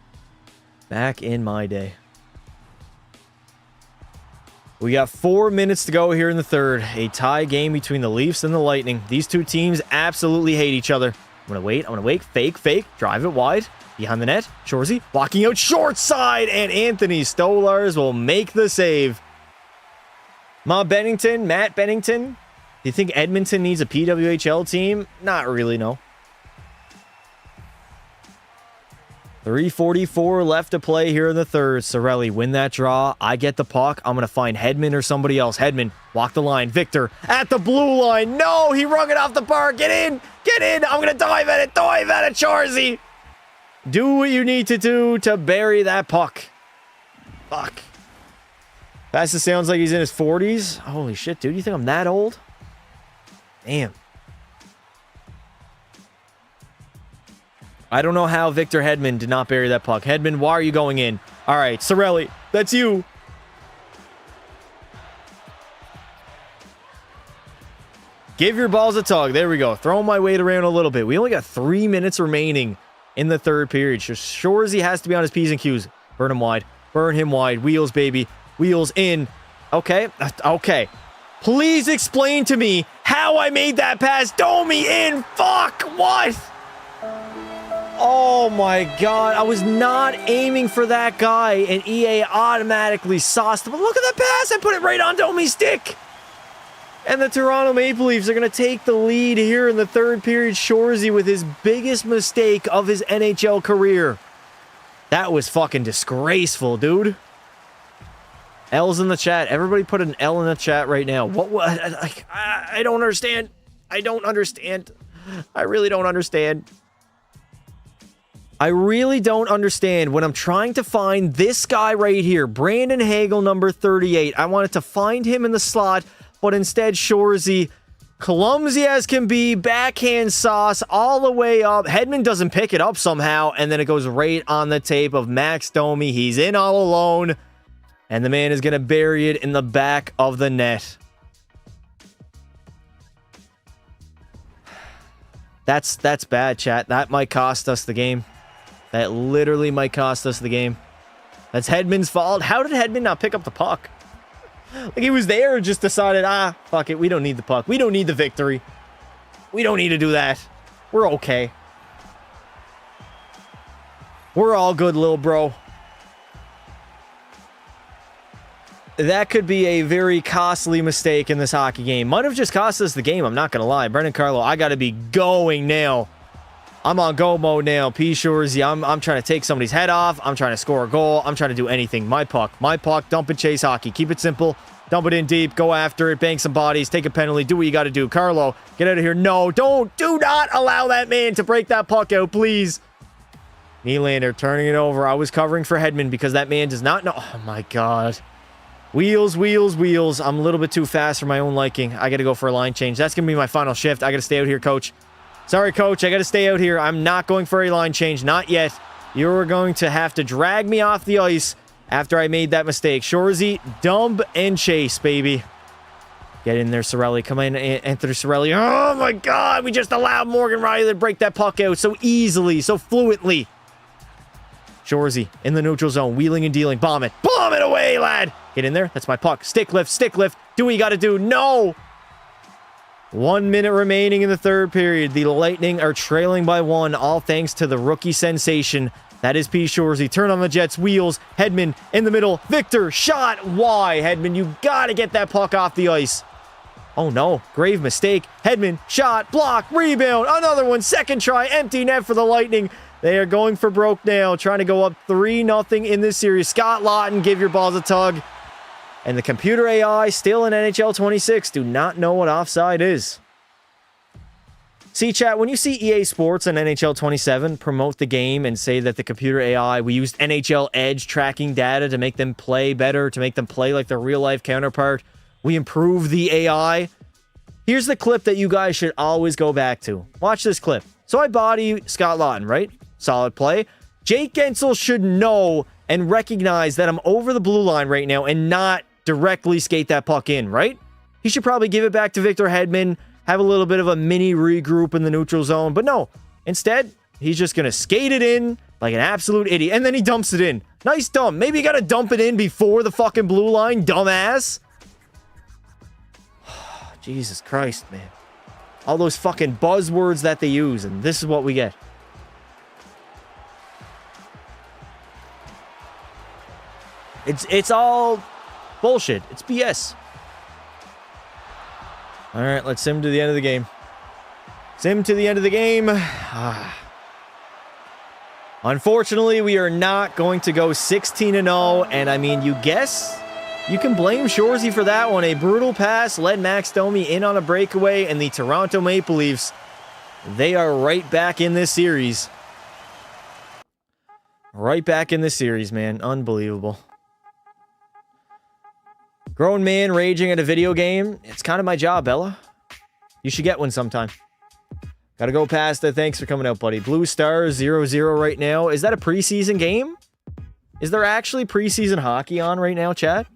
We got 4 minutes to go here in the third. A tie game between the Leafs and the Lightning. These two teams absolutely hate each other. I'm going to wait. Fake. Drive it wide. Behind the net. Shorzy walking out short side. And Anthony Stolars will make the save. Matt Bennington. you think Edmonton needs a PWHL team? Not really, no. 3:44 left to play here in the third. Cirelli, win that draw. I get the puck. I'm going to find Hedman or somebody else. Hedman, walk the line. Victor, at the blue line. No, he rung it off the bar. Get in. Get in. I'm going to dive at it. Dive at it, Charzy. Do what you need to do to bury that puck. Fuck. Passes sounds like he's in his 40s. Holy shit, dude. You think I'm that old? Damn. I don't know how Victor Hedman did not bury that puck. Hedman, why are you going in? All right, Cirelli, that's you. Give your balls a tug. There we go. Throwing my weight around a little bit. We only got 3 minutes remaining in the third period. Shorzy has to be on his P's and Q's. Burn him wide. Burn him wide. Wheels, baby. Wheels in. Okay. Okay. Please explain to me how I made that pass. Domi in. Fuck. What? Oh my god, I was not aiming for that guy, and EA automatically sauced him. But look at that pass, I put it right on Domi's stick. And the Toronto Maple Leafs are going to take the lead here in the third period. Shorzy with his biggest mistake of his NHL career. That was fucking disgraceful, dude. L's in the chat. Everybody put an L in the chat right now. I don't understand. I don't understand. I really don't understand. I really don't understand when I'm trying to find this guy right here, Brandon Hagel, number 38. I wanted to find him in the slot, but instead Shorzy, clumsy as can be, backhand sauce all the way up. Hedman doesn't pick it up somehow, and then it goes right on the tape of Max Domi. He's in all alone, and the man is going to bury it in the back of the net. That's bad, chat. That might cost us the game. That literally might cost us the game. That's Hedman's fault. How did Hedman not pick up the puck? Like, he was there and just decided, fuck it. We don't need the puck. We don't need the victory. We don't need to do that. We're okay. We're all good, little bro. That could be a very costly mistake in this hockey game. Might have just cost us the game, I'm not going to lie. Brendan Carlo, I got to be going now. I'm on go mode now. P. Shorzy, I'm trying to take somebody's head off. I'm trying to score a goal. I'm trying to do anything. My puck. Dump and chase hockey. Keep it simple. Dump it in deep. Go after it. Bang some bodies. Take a penalty. Do what you got to do. Carlo, get out of here. No, do not allow that man to break that puck out, please. Nylander turning it over. I was covering for Hedman because that man does not know. Oh, my God. Wheels, wheels, wheels. I'm a little bit too fast for my own liking. I got to go for a line change. That's going to be my final shift. I got to stay out here, coach. Sorry, coach. I got to stay out here. I'm not going for a line change. Not yet. You're going to have to drag me off the ice after I made that mistake. Shorzy, dump and chase, baby. Get in there, Cirelli. Come in, Anthony Cirelli. Oh, my God. We just allowed Morgan Rielly to break that puck out so easily, so fluently. Shorzy in the neutral zone. Wheeling and dealing. Bomb it. Bomb it away, lad. Get in there. That's my puck. Stick lift. Stick lift. Do what you got to do. No. 1 minute remaining in the third period. The Lightning are trailing by 1, all thanks to the rookie sensation. That is P. Shorzy. Turn on the Jets. Wheels. Hedman in the middle. Victor. Shot. Why, Hedman? You got to get that puck off the ice. Oh, no. Grave mistake. Hedman. Shot. Block. Rebound. Another one. Second try. Empty net for the Lightning. They are going for broke now. Trying to go up 3-0 in this series. Scott Laughton, give your balls a tug. And the computer AI, still in NHL 26, do not know what offside is. See, chat, when you see EA Sports and NHL 27 promote the game and say that the computer AI, we used NHL Edge tracking data to make them play better, to make them play like their real-life counterpart, we improve the AI. Here's the clip that you guys should always go back to. Watch this clip. So I body Scott Laughton, right? Solid play. Jake Gensel should know and recognize that I'm over the blue line right now and not directly skate that puck in, right? He should probably give it back to Victor Hedman, have a little bit of a mini regroup in the neutral zone, but no. Instead, he's just going to skate it in like an absolute idiot, and then he dumps it in. Nice dump. Maybe you got to dump it in before the fucking blue line, dumbass. Jesus Christ, man. All those fucking buzzwords that they use, and this is what we get. It's all bullshit. It's BS. All right, let's sim to the end of the game. Sim to the end of the game. Unfortunately, we are not going to go 16-0, and I mean, you guess you can blame Shoresy for that one. A brutal pass led Max Domi in on a breakaway, and the Toronto Maple Leafs, they are right back in this series. Right back in this series, man. Unbelievable. Grown man raging at a video game. It's kind of my job, Bella. You should get one sometime. Gotta go past it. Thanks for coming out, buddy. Blue Stars 0-0 right now. Is that a preseason game? Is there actually preseason hockey on right now, chat?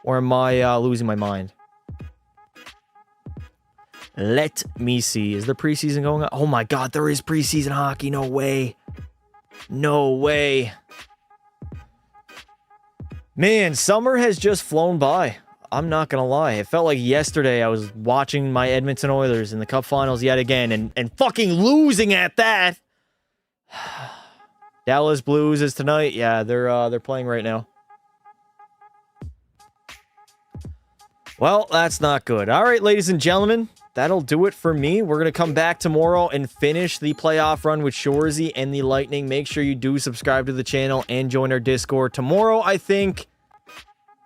Or am I losing my mind? Let me see. Is there preseason going on? Oh my god, there is preseason hockey. No way. No way. Man, summer has just flown by. I'm not going to lie. It felt like yesterday I was watching my Edmonton Oilers in the Cup Finals yet again and fucking losing at that. Dallas Blues is tonight. Yeah, they're playing right now. Well, that's not good. All right, ladies and gentlemen, that'll do it for me. We're going to come back tomorrow and finish the playoff run with Shoresy and the Lightning. Make sure you do subscribe to the channel and join our Discord. Tomorrow, I think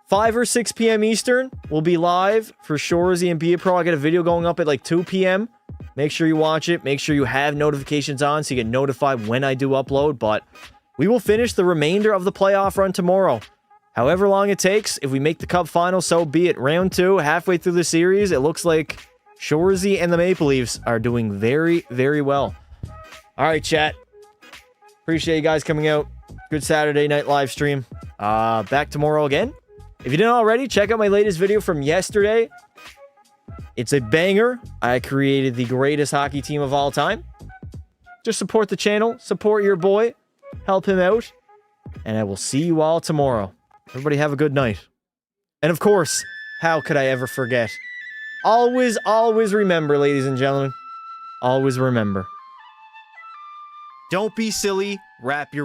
5 or 6 p.m. Eastern, we'll be live for Shoresy and Be A Pro. I got a video going up at like 2 p.m. Make sure you watch it. Make sure you have notifications on so you get notified when I do upload. But we will finish the remainder of the playoff run tomorrow. However long it takes, if we make the Cup final, so be it. Round 2, halfway through the series, it looks like Shoresy and the Maple Leafs are doing very, very well. All right, chat. Appreciate you guys coming out. Good Saturday night live stream. Back tomorrow again. If you didn't already, check out my latest video from yesterday. It's a banger. I created the greatest hockey team of all time. Just support the channel. Support your boy. Help him out. And I will see you all tomorrow. Everybody have a good night. And of course, how could I ever forget? Always, always remember, ladies and gentlemen. Always remember. Don't be silly. Wrap your